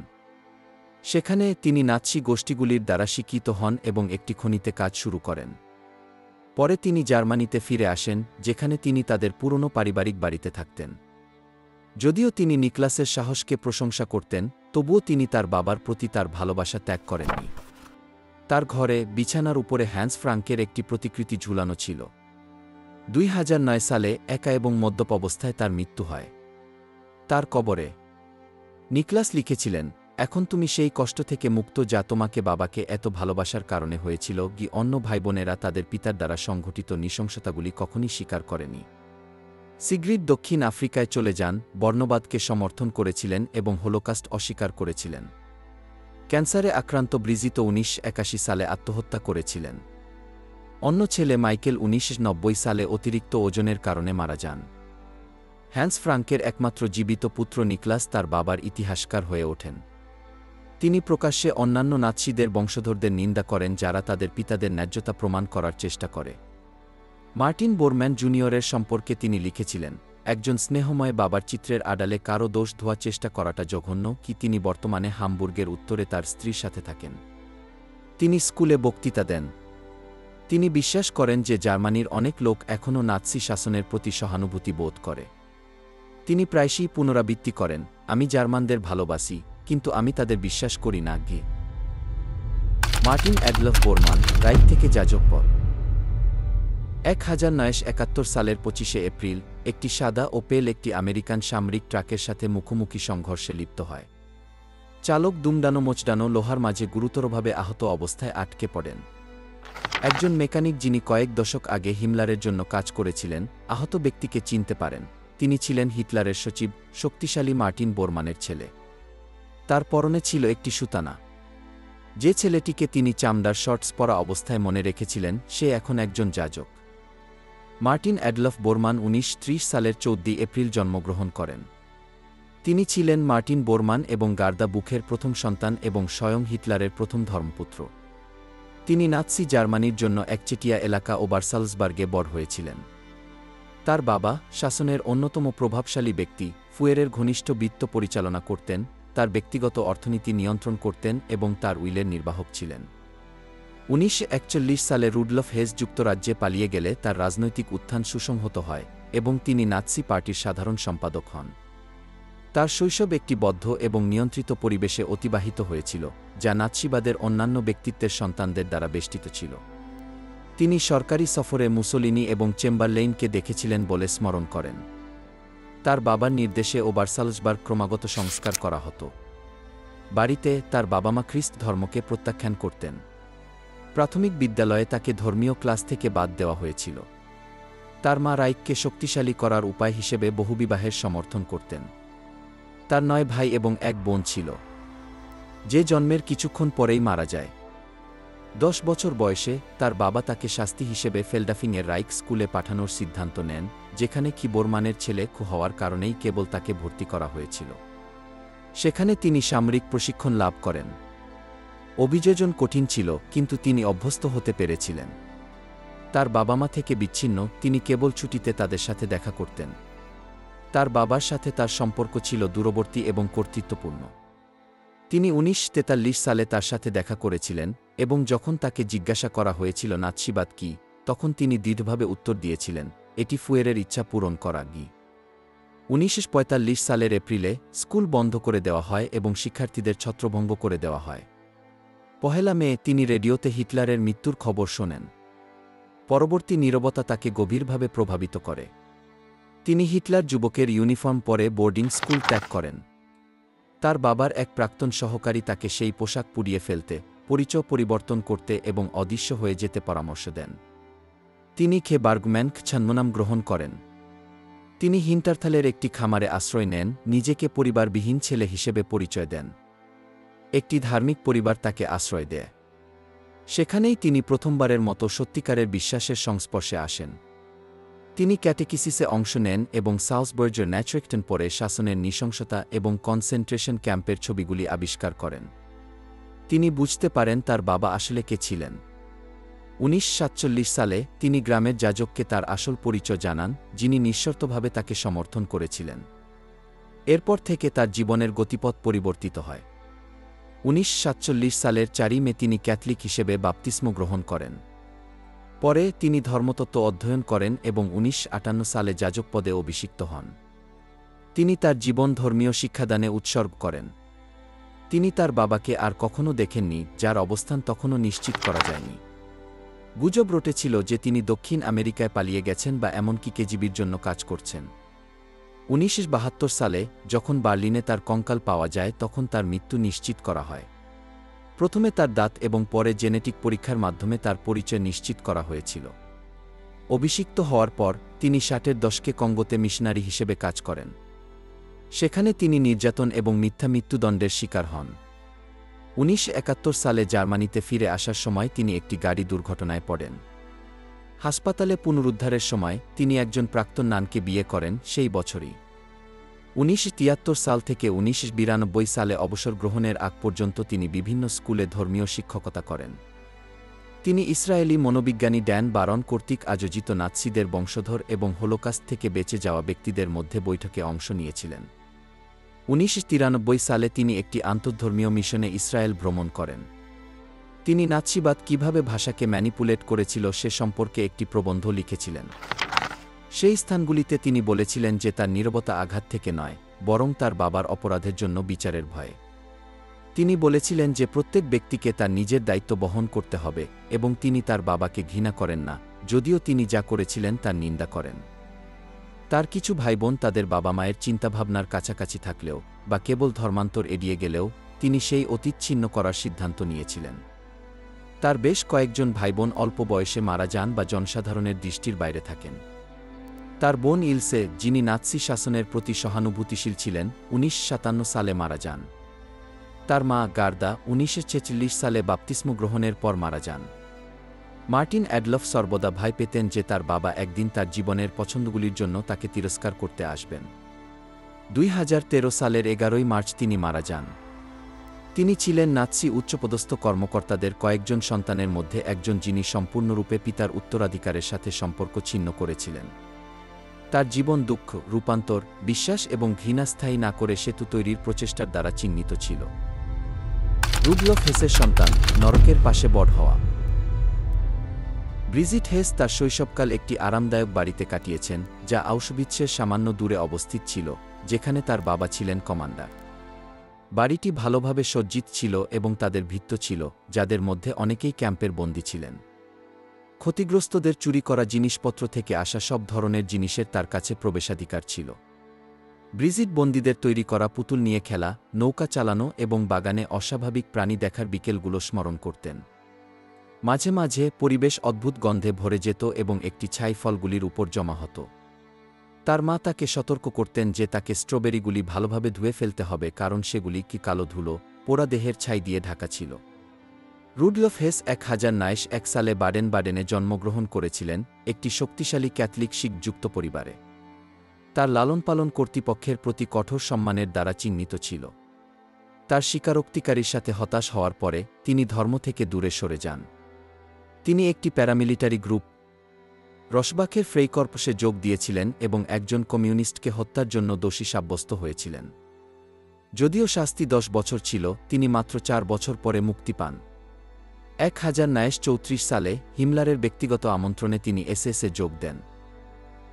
[SPEAKER 1] সেখানে তিনি নাৎসি গোষ্ঠীগুলির দ্বারা শিক্ষিত হন এবং একটি খনিতে কাজ শুরু করেন। পরে তিনি জার্মানিতে ফিরে আসেন, যেখানে তিনি তাদের পুরনো পারিবারিক বাড়িতে থাকতেন। যদিও তিনি নিকলাসের সাহসকে প্রশংসা করতেন, তবুও তিনি তার বাবার প্রতি তার ভালোবাসা ত্যাগ করেননি। তার ঘরে বিছানার উপরে হ্যান্স ফ্রাঙ্কের একটি প্রতিকৃতি ঝুলানো ছিল। 2009 সালে একা এবং মদ্যপ অবস্থায় তার মৃত্যু হয়। তার কবরে নিকলাস লিখেছিলেন, এখন তুমি সেই কষ্ট থেকে মুক্ত যা তোমাকে বাবাকে এত ভালোবাসার কারণে হয়েছিল। অন্য ভাইবোনেরা তাদের পিতার দ্বারা সংঘটিত নৃশংসতাগুলি কখনই স্বীকার করেনি। সিগ্রিড দক্ষিণ আফ্রিকায় চলে যান, বর্ণবাদকে সমর্থন করেছিলেন এবং হোলোকাস্ট অস্বীকার করেছিলেন। ক্যান্সারে আক্রান্ত ব্রিজিত 1981 সালে আত্মহত্যা করেছিলেন। অন্য ছেলে মাইকেল 1990 সালে অতিরিক্ত ওজনের কারণে মারা যান। হ্যান্স ফ্রাঙ্কের একমাত্র জীবিত পুত্র নিকলাস তার বাবার ইতিহাসকার হয়ে ওঠেন। তিনি প্রকাশ্যে অন্যান্য নাৎসিদের বংশধরদের নিন্দা করেন, যারা তাদের পিতাদের ন্যায্যতা প্রমাণ করার চেষ্টা করে। মার্টিন বোরম্যান জুনিয়রের সম্পর্কে তিনি লিখেছিলেন, একজন স্নেহময় বাবার চিত্রের আড়ালে কারো দোষ ধোয়ার চেষ্টা করাটা জঘন্য। তিনি বর্তমানে হামবুর্গের উত্তরে তার স্ত্রীর সাথে থাকেন। তিনি স্কুলে বক্তৃতা দেন। তিনি বিশ্বাস করেন যে জার্মানির অনেক লোক এখনও নাৎসি শাসনের প্রতি সহানুভূতি বোধ করে। তিনি প্রায়শই পুনরাবৃত্তি করেন, আমি জার্মানদের ভালোবাসি, কিন্তু আমি তাদের বিশ্বাস করি না। মার্টিন অ্যাডলফ বোরমান, রাইখ থেকে যাজক পদ। 1971 সালের 25 এপ্রিল একটি সাদা ওপেল একটি আমেরিকান সামরিক ট্রাকের সাথে মুখোমুখি সংঘর্ষে লিপ্ত হয়। চালক দুমড়ানো মোচড়ানো লোহার মাঝে গুরুতরভাবে আহত অবস্থায় আটকে পড়েন। একজন মেকানিক যিনি কয়েক দশক আগে হিমলারের জন্য কাজ করেছিলেন, আহত ব্যক্তিকে চিনতে পারেন। তিনি ছিলেন হিটলারের সচিব, শক্তিশালী মার্টিন বোরমানের ছেলে। তার পরনে ছিল একটি সুতানা। যে ছেলেটিকে তিনি চামড়ার শর্টস পরা অবস্থায় মনে রেখেছিলেন, সে এখন একজন যাজক। মার্টিন অ্যাডলফ বোরমান 1930 সালের 14 এপ্রিল জন্মগ্রহণ করেন। তিনি ছিলেন মার্টিন বোরমান এবং গার্দা বুখের প্রথম সন্তান এবং স্বয়ং হিটলারের প্রথম ধর্মপুত্র। তিনি নাৎসি জার্মানির জন্য একচেটিয়া এলাকা ওবারসালজবার্গে বড় হয়েছিলেন। তার বাবা, শাসনের অন্যতম প্রভাবশালী ব্যক্তি, ফুয়েরের ঘনিষ্ঠ বিত্ত পরিচালনা করতেন, তার ব্যক্তিগত অর্থনীতি নিয়ন্ত্রণ করতেন এবং তার উইলের নির্বাহক ছিলেন। 1941 সালে রুডলফ হেজ যুক্তরাজ্যে পালিয়ে গেলে তার রাজনৈতিক উত্থান সুসংহত হয় এবং তিনি নাৎসি পার্টির সাধারণ সম্পাদক হন। তার শৈশব একটি বদ্ধ এবং নিয়ন্ত্রিত পরিবেশে অতিবাহিত হয়েছিল, যা নাৎসিবাদের অন্যান্য ব্যক্তিত্বের সন্তানদের দ্বারা বেষ্টিত ছিল। তিনি সরকারি সফরে মুসোলিনি এবং চেম্বারলেইনকে দেখেছিলেন বলে স্মরণ করেন। তার বাবার নির্দেশে ওবারসালজবার্গ ক্রমাগত সংস্কার করা হতো। বাড়িতে তার বাবা-মা খ্রিস্ট ধর্মকে প্রত্যাখ্যান করতেন। প্রাথমিক বিদ্যালয়ে তাকে ধর্মীয় ক্লাস থেকে বাদ দেওয়া হয়েছিল। তার মা রাইখকে শক্তিশালী করার উপায় হিসেবে বহুবিবাহের সমর্থন করতেন। তার 9 ভাই এবং 1 বোন ছিল, যে জন্মের কিছুক্ষণ পরেই মারা যায়। 10 বছর বয়সে তার বাবা তাকে শাস্তি হিসেবে ফেলডাফিংয়ের রাইখ স্কুলে পাঠানোর সিদ্ধান্ত নেন, যেখানে বোরমানের ছেলে হওয়ার কারণেই কেবল তাকে ভর্তি করা হয়েছিল। সেখানে তিনি সামরিক প্রশিক্ষণ লাভ করেন। অভিযোজন কঠিন ছিল, কিন্তু তিনি অভ্যস্ত হতে পেরেছিলেন। তার বাবা-মা থেকে বিচ্ছিন্ন, তিনি কেবল ছুটিতে তাদের সাথে দেখা করতেন। তার বাবার সাথে তার সম্পর্ক ছিল দূরবর্তী এবং কর্তৃত্বপূর্ণ। তিনি 1943 সালে তার সাথে দেখা করেছিলেন এবং যখন তাকে জিজ্ঞাসা করা হয়েছিল নাৎসিবাদ কি, তখন তিনি দৃঢ়ভাবে উত্তর দিয়েছিলেন, এটি ফুয়েরের ইচ্ছা পূরণ করা। 1945 সালের এপ্রিলে স্কুল বন্ধ করে দেওয়া হয় এবং শিক্ষার্থীদের ছত্রভঙ্গ করে দেওয়া হয়। 1 মে তিনি রেডিওতে হিটলারের মৃত্যুর খবর শোনেন। পরবর্তী নীরবতা তাকে গভীরভাবে প্রভাবিত করে। তিনি হিটলার যুবকের ইউনিফর্ম পরে বোর্ডিং স্কুল ত্যাগ করেন। তার বাবার এক প্রাক্তন সহকারী তাকে সেই পোশাক পুড়িয়ে ফেলতে, পরিচয় পরিবর্তন করতে এবং অদৃশ্য হয়ে যেতে পরামর্শ দেন। তিনি বার্গম্যান ছদ্মনাম গ্রহণ করেন। তিনি হিন্টারথালের একটি খামারে আশ্রয় নেন, নিজেকে পরিবারবিহীন ছেলে হিসেবে পরিচয় দেন। একটি ধার্মিক পরিবার তাকে আশ্রয় দেয়। সেখানেই তিনি প্রথমবারের মতো সত্যিকারের বিশ্বাসের সংস্পর্শে আসেন। তিনি ক্যাটেকিসিসে অংশ নেন এবং সাউসবার্জের ন্যাচরেক্টন পরে শাসনের নৃশংসতা এবং কনসেন্ট্রেশন ক্যাম্পের ছবিগুলি আবিষ্কার করেন। তিনি বুঝতে পারেন তার বাবা আসলে কে ছিলেন। 1947 সালে তিনি গ্রামের যাজককে তার আসল পরিচয় জানান, যিনি নিঃশর্তভাবে তাকে সমর্থন করেছিলেন। এরপর থেকে তার জীবনের গতিপথ পরিবর্তিত হয়। 1947 সালের 4 মে তিনি ক্যাথলিক হিসেবে বাপ্তিস্ম গ্রহণ করেন। পরে তিনি ধর্মতত্ত্ব অধ্যয়ন করেন এবং 1958 সালে যাজক পদে অভিষিক্ত হন। তিনি তার জীবন ধর্মীয় শিক্ষাদানে উৎসর্গ করেন। তিনি তার বাবাকে আর কখনো দেখেননি, যার অবস্থান তখনও নিশ্চিত করা যায়নি। গুজব রটেছিল যে তিনি দক্ষিণ আমেরিকায় পালিয়ে গেছেন বা এমনকি কেজিবির জন্য কাজ করছেন। 1972 সালে যখন বার্লিনে তার কঙ্কাল পাওয়া যায় তখন তার মৃত্যু নিশ্চিত করা হয়। প্রথমে তার দাঁত এবং পরে জেনেটিক পরীক্ষার মাধ্যমে তার পরিচয় নিশ্চিত করা হয়েছিল। অভিষিক্ত হওয়ার পর তিনি 60-এর দশকে কঙ্গোতে মিশনারি হিসেবে কাজ করেন। সেখানে তিনি নির্যাতন এবং মিথ্যা মৃত্যুদণ্ডের শিকার হন। 1971 সালে জার্মানিতে ফিরে আসার সময় তিনি একটি গাড়ি দুর্ঘটনায় পড়েন। হাসপাতালে পুনরুদ্ধারের সময় তিনি একজন প্রাক্তন নানকে বিয়ে করেন সেই বছরই। 1973 সাল থেকে 1992 সালে অবসর গ্রহণের আগ পর্যন্ত তিনি বিভিন্ন স্কুলে ধর্মীয় শিক্ষকতা করেন। তিনি ইসরায়েলি মনোবিজ্ঞানী ড্যান বারন কর্তৃক আয়োজিত নাৎসিদের বংশধর এবং হোলোকাস্ট থেকে বেঁচে যাওয়া ব্যক্তিদের মধ্যে বৈঠকে অংশ নিয়েছিলেন। 1993 সালে তিনি একটি আন্তঃধর্মীয় মিশনে ইসরায়েল ভ্রমণ করেন। তিনি নাৎসিবাদ কিভাবে ভাষাকে ম্যানিপুলেট করেছিল সে সম্পর্কে একটি প্রবন্ধ লিখেছিলেন। সেই স্থানগুলিতে তিনি বলেছিলেন যে তার নীরবতা আঘাত থেকে নয়, বরং তার বাবার অপরাধের জন্য বিচারের ভয়ে। তিনি বলেছিলেন যে প্রত্যেক ব্যক্তিকে তার নিজের দায়িত্ব বহন করতে হবে এবং তিনি তার বাবাকে ঘৃণা করেন না, যদিও তিনি যা করেছিলেন তার নিন্দা করেন। তার কিছু ভাইবোন তাদের বাবা মায়ের চিন্তাভাবনার কাছাকাছি থাকলেও বা কেবল ধর্মান্তর এড়িয়ে গেলেও তিনি সেই অতীত ছিন্ন করার সিদ্ধান্ত নিয়েছিলেন। তার বেশ কয়েকজন ভাইবোন অল্প বয়সে মারা যান বা জনসাধারণের দৃষ্টির বাইরে থাকেন। তার বোন ইলসে, যিনি নাৎসি শাসনের প্রতি সহানুভূতিশীল ছিলেন, 1957 সালে মারা যান। তার মা গার্দা 1946 সালে বাপ্তিস্ম গ্রহণের পর মারা যান। মার্টিন অ্যাডলফ সর্বদা ভয় পেতেন যে তার বাবা একদিন তার জীবনের পছন্দগুলির জন্য তাকে তিরস্কার করতে আসবেন। 2013 সালের 11 মার্চ তিনি মারা যান। তিনি ছিলেন নাৎসি উচ্চপদস্থ কর্মকর্তাদের কয়েকজন সন্তানের মধ্যে একজন, যিনি সম্পূর্ণরূপে পিতার উত্তরাধিকারের সাথে সম্পর্ক ছিন্ন করেছিলেন। তার জীবন দুঃখ, রূপান্তর, বিশ্বাস এবং ঘৃণা স্থায়ী না করে সেতু তৈরির প্রচেষ্টার দ্বারা চিহ্নিত ছিল। রুডলফ হেসের সন্তান, নরকের পাশে বড় হওয়া। ব্রিজিট হেস তার শৈশবকাল একটি আরামদায়ক বাড়িতে কাটিয়েছেন, যা আউশভিৎসের সামান্য দূরে অবস্থিত ছিল, যেখানে তার বাবা ছিলেন কমান্ডার। বাড়িটি ভালোভাবে সজ্জিত ছিল এবং তাদের ভৃত্য ছিল, যাদের মধ্যে অনেকেই ক্যাম্পের বন্দী ছিলেন। ক্ষতিগ্রস্তদের চুরি করা জিনিসপত্র থেকে আসা সব ধরনের জিনিসের তার কাছে প্রবেশাধিকার ছিল। ব্রিজিট বন্দীদের তৈরি করা পুতুল নিয়ে খেলা, নৌকা চালানো এবং বাগানে অস্বাভাবিক প্রাণী দেখার বিকেলগুলো স্মরণ করতেন। মাঝে মাঝে পরিবেশ অদ্ভুত গন্ধে ভরে যেত এবং একটি ছাই ফলগুলির উপর জমা হতো। তার মা তাকে সতর্ক করতেন যে তাকে স্ট্রবেরিগুলি ভালোভাবে ধুয়ে ফেলতে হবে, কারণ সেগুলি কি কালো ধুলো, পোড়া দেহের ছাই দিয়ে ঢাকা ছিল। রুডলফ হেস 1901 সালে বাডেন-বাডেনে জন্মগ্রহণ করেছিলেন, একটি শক্তিশালী ক্যাথলিক শিখ-যুক্ত পরিবারে। তার লালনপালন কর্তৃপক্ষের প্রতি কঠোর সম্মানের দ্বারা চিহ্নিত ছিল। তার স্বীকারোক্তিকারীর সাথে হতাশ হওয়ার পরে তিনি ধর্ম থেকে দূরে সরে যান। তিনি একটি প্যারামিলিটারি গ্রুপ রসবাখের ফ্রেইকর্পসে যোগ দিয়েছিলেন এবং একজন কমিউনিস্টকে হত্যার জন্য দোষী সাব্যস্ত হয়েছিলেন। যদিও শাস্তি 10 বছর ছিল, তিনি মাত্র 4 বছর পরে মুক্তি পান। 1934 সালে হিমলারের ব্যক্তিগত আমন্ত্রণে তিনি এসএসে যোগ দেন।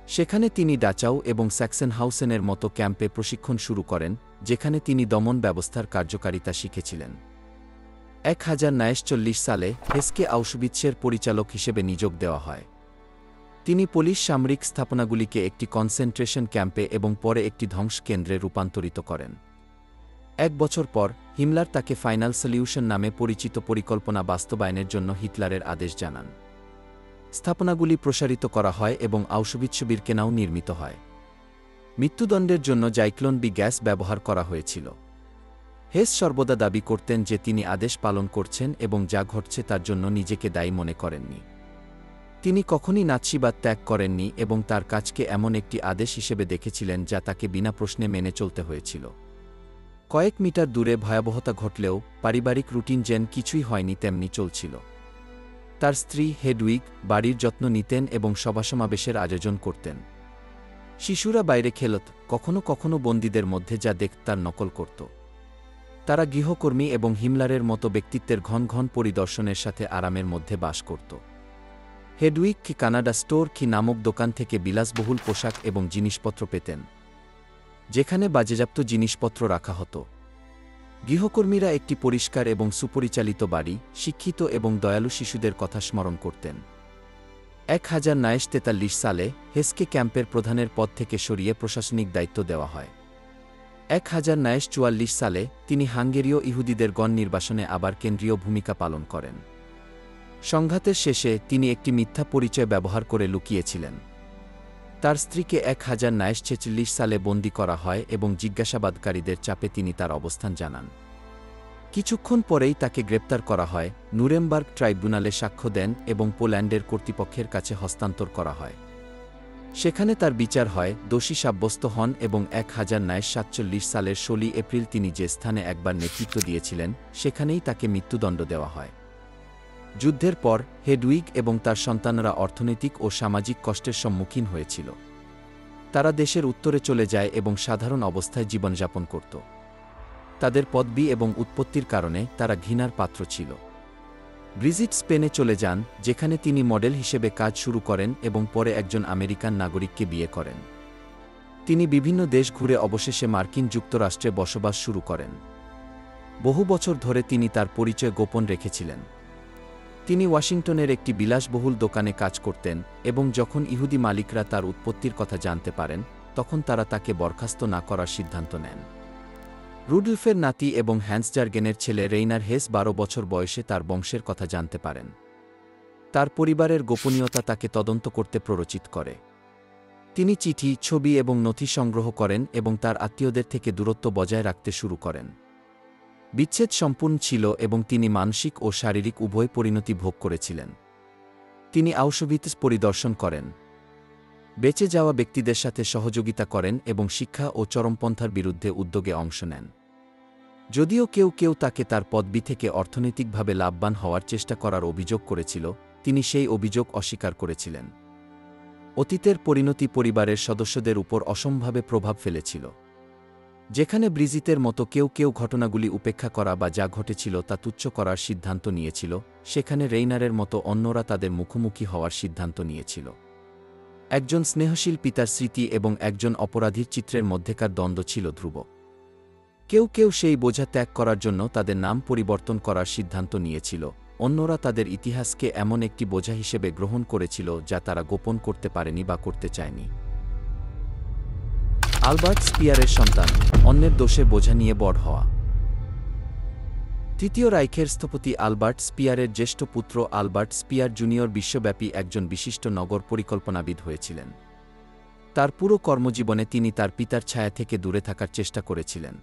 [SPEAKER 1] সেখানে তিনি ডাচাউ এবং স্যাক্সেনহাউসেনের মতো ক্যাম্পে প্রশিক্ষণ শুরু করেন, যেখানে তিনি দমন ব্যবস্থার কার্যকারিতা শিখেছিলেন। 1940 সালে হেসকে আউশভিৎসের পরিচালক হিসেবে নিয়োগ দেওয়া হয়। তিনি পোলিশ সামরিক স্থাপনাগুলিকে একটি কনসেন্ট্রেশন ক্যাম্পে এবং পরে একটি ধ্বংস কেন্দ্রে রূপান্তরিত করেন। 1 বছর পর হিমলার তাকে ফাইনাল সলিউশন নামে পরিচিত পরিকল্পনা বাস্তবায়নের জন্য হিটলারের আদেশ জানান। স্থাপনাগুলি প্রসারিত করা হয় এবং আউশবিৎস বিরকেনাও নির্মিত হয়। মৃত্যুদণ্ডের জন্য জাইক্লোন বি গ্যাস ব্যবহার করা হয়েছিল। হেস সর্বদা দাবি করতেন যে তিনি আদেশ পালন করছেন এবং যা ঘটছে তার জন্য নিজেকে দায়ী মনে করেননি। তিনি কখনই নাৎসিবাদ ত্যাগ করেননি এবং তার কাজকে এমন একটি আদেশ হিসেবে দেখেছিলেন যা তাকে বিনা প্রশ্নে মেনে চলতে হয়েছিল। কয়েক মিটার দূরে ভয়াবহতা ঘটলেও পারিবারিক রুটিন যেন কিছুই হয়নি তেমনি চলছিল। তার স্ত্রী হেডউইগ বাড়ির যত্ন নিতেন এবং সভাসমাবেশের আয়োজন করতেন। শিশুরা বাইরে খেলত, কখনো কখনো বন্দীদের মধ্যে যা দেখত তার নকল করত। তারা গৃহকর্মী এবং হিমলারের মতো ব্যক্তিত্বের ঘন ঘন পরিদর্শনের সাথে আরামের মধ্যে বাস করত। হেডউইগ কি কানাডা স্টোর কি নামক দোকান থেকে বিলাসবহুল পোশাক এবং জিনিসপত্র পেতেন, যেখানে বাজেয়াপ্ত জিনিসপত্র রাখা হতো। গৃহকর্মীরা একটি পরিষ্কার এবং সুপরিচালিত বাড়ি, শিক্ষিত এবং দয়ালু শিশুদের কথা স্মরণ করতেন। 1943 সালে হেসকে ক্যাম্পের প্রধানের পদ থেকে সরিয়ে প্রশাসনিক দায়িত্ব দেওয়া হয়। 1944 সালে তিনি হাঙ্গেরীয় ইহুদিদের গণ নির্বাসনে আবার কেন্দ্রীয় ভূমিকা পালন করেন। সংঘাতের শেষে তিনি একটি মিথ্যা পরিচয় ব্যবহার করে লুকিয়েছিলেন। তার স্ত্রীকে 1946 সালে বন্দী করা হয় এবং জিজ্ঞাসাবাদকারীদের চাপে তিনি তার অবস্থান জানান। কিছুক্ষণ পরেই তাকে গ্রেপ্তার করা হয়, নুরেমবার্গ ট্রাইব্যুনালে সাক্ষ্য দেন এবং পোল্যান্ডের কর্তৃপক্ষের কাছে হস্তান্তর করা হয়। সেখানে তার বিচার হয়, দোষী সাব্যস্ত হন এবং 1947 সালের 16 এপ্রিল তিনি যে স্থানে একবার নেতৃত্ব দিয়েছিলেন সেখানেই তাকে মৃত্যুদণ্ড দেওয়া হয়। যুদ্ধের পর হেডউইগ এবং তার সন্তানরা অর্থনৈতিক ও সামাজিক কষ্টের সম্মুখীন হয়েছিল। তারা দেশের উত্তরে চলে যায় এবং সাধারণ অবস্থায় জীবনযাপন করত। তাদের পদবি এবং উৎপত্তির কারণে তারা ঘৃণার পাত্র ছিল। ব্রিজিট স্পেনে চলে যান, যেখানে তিনি মডেল হিসেবে কাজ শুরু করেন এবং পরে একজন আমেরিকান নাগরিককে বিয়ে করেন। তিনি বিভিন্ন দেশ ঘুরে অবশেষে মার্কিন যুক্তরাষ্ট্রে বসবাস শুরু করেন। বহু বছর ধরে তিনি তার পরিচয় গোপন রেখেছিলেন। তিনি ওয়াশিংটনের একটি বিলাসবহুল দোকানে কাজ করতেন এবং যখন ইহুদি মালিকরা তার উৎপত্তির কথা জানতে পারেন তখন তারা তাকে বরখাস্ত না করার সিদ্ধান্ত নেন। রুডলফের নাতি এবং হ্যান্সজার্গেনের ছেলে রেইনার হেস 12 বছর বয়সে তার বংশের কথা জানতে পারেন। তার পরিবারের গোপনীয়তা তাকে তদন্ত করতে প্ররোচিত করে। তিনি চিঠি, ছবি এবং নথি সংগ্রহ করেন এবং তার আত্মীয়দের থেকে দূরত্ব বজায় রাখতে শুরু করেন। বিচ্ছেদ সম্পূর্ণ ছিল এবং তিনি মানসিক ও শারীরিক উভয় পরিণতি ভোগ করেছিলেন। তিনি আউশভিৎস পরিদর্শন করেন, বেঁচে যাওয়া ব্যক্তিদের সাথে সহযোগিতা করেন এবং শিক্ষা ও চরমপন্থার বিরুদ্ধে উদ্যোগে অংশ নেন। যদিও কেউ কেউ তাকে তার পদবি থেকে অর্থনৈতিকভাবে লাভবান হওয়ার চেষ্টা করার অভিযোগ করেছিল, তিনি সেই অভিযোগ অস্বীকার করেছিলেন। অতীতের পরিণতি পরিবারের সদস্যদের উপর অসমভাবে প্রভাব ফেলেছিল। যেখানে ব্রিজিতের মতো কেউ কেউ ঘটনাগুলি উপেক্ষা করা বা যা ঘটেছিল তা তুচ্ছ করার সিদ্ধান্ত নিয়েছিল, সেখানে রেইনারের মতো অন্যরা তাদের মুখোমুখি হওয়ার সিদ্ধান্ত নিয়েছিল। একজন স্নেহশীল পিতার স্মৃতি এবং একজন অপরাধীর চিত্রের মধ্যেকার দ্বন্দ্ব ছিল ধ্রুব। কেউ কেউ সেই বোঝা ত্যাগ করার জন্য তাদের নাম পরিবর্তন করার সিদ্ধান্ত নিয়েছিল, অন্যরা তাদের ইতিহাসকে এমন একটি বোঝা হিসেবে গ্রহণ করেছিল যা তারা গোপন করতে পারেনি বা করতে চায়নি। আলবার্ট স্পিয়ারের সন্তান, অন্যের দোষে বোঝা নিয়ে বড় হওয়া। তৃতীয় রাইখের স্থপতি আলবার্ট স্পিয়ারের জ্যেষ্ঠ পুত্র আলবার্ট স্পিয়ার জুনিয়র বিশ্বব্যাপী একজন বিশিষ্ট নগর পরিকল্পনাবিদ হয়েছিলেন। তার পুরো কর্মজীবনে তিনি তার পিতার ছায়া থেকে দূরে থাকার চেষ্টা করেছিলেন।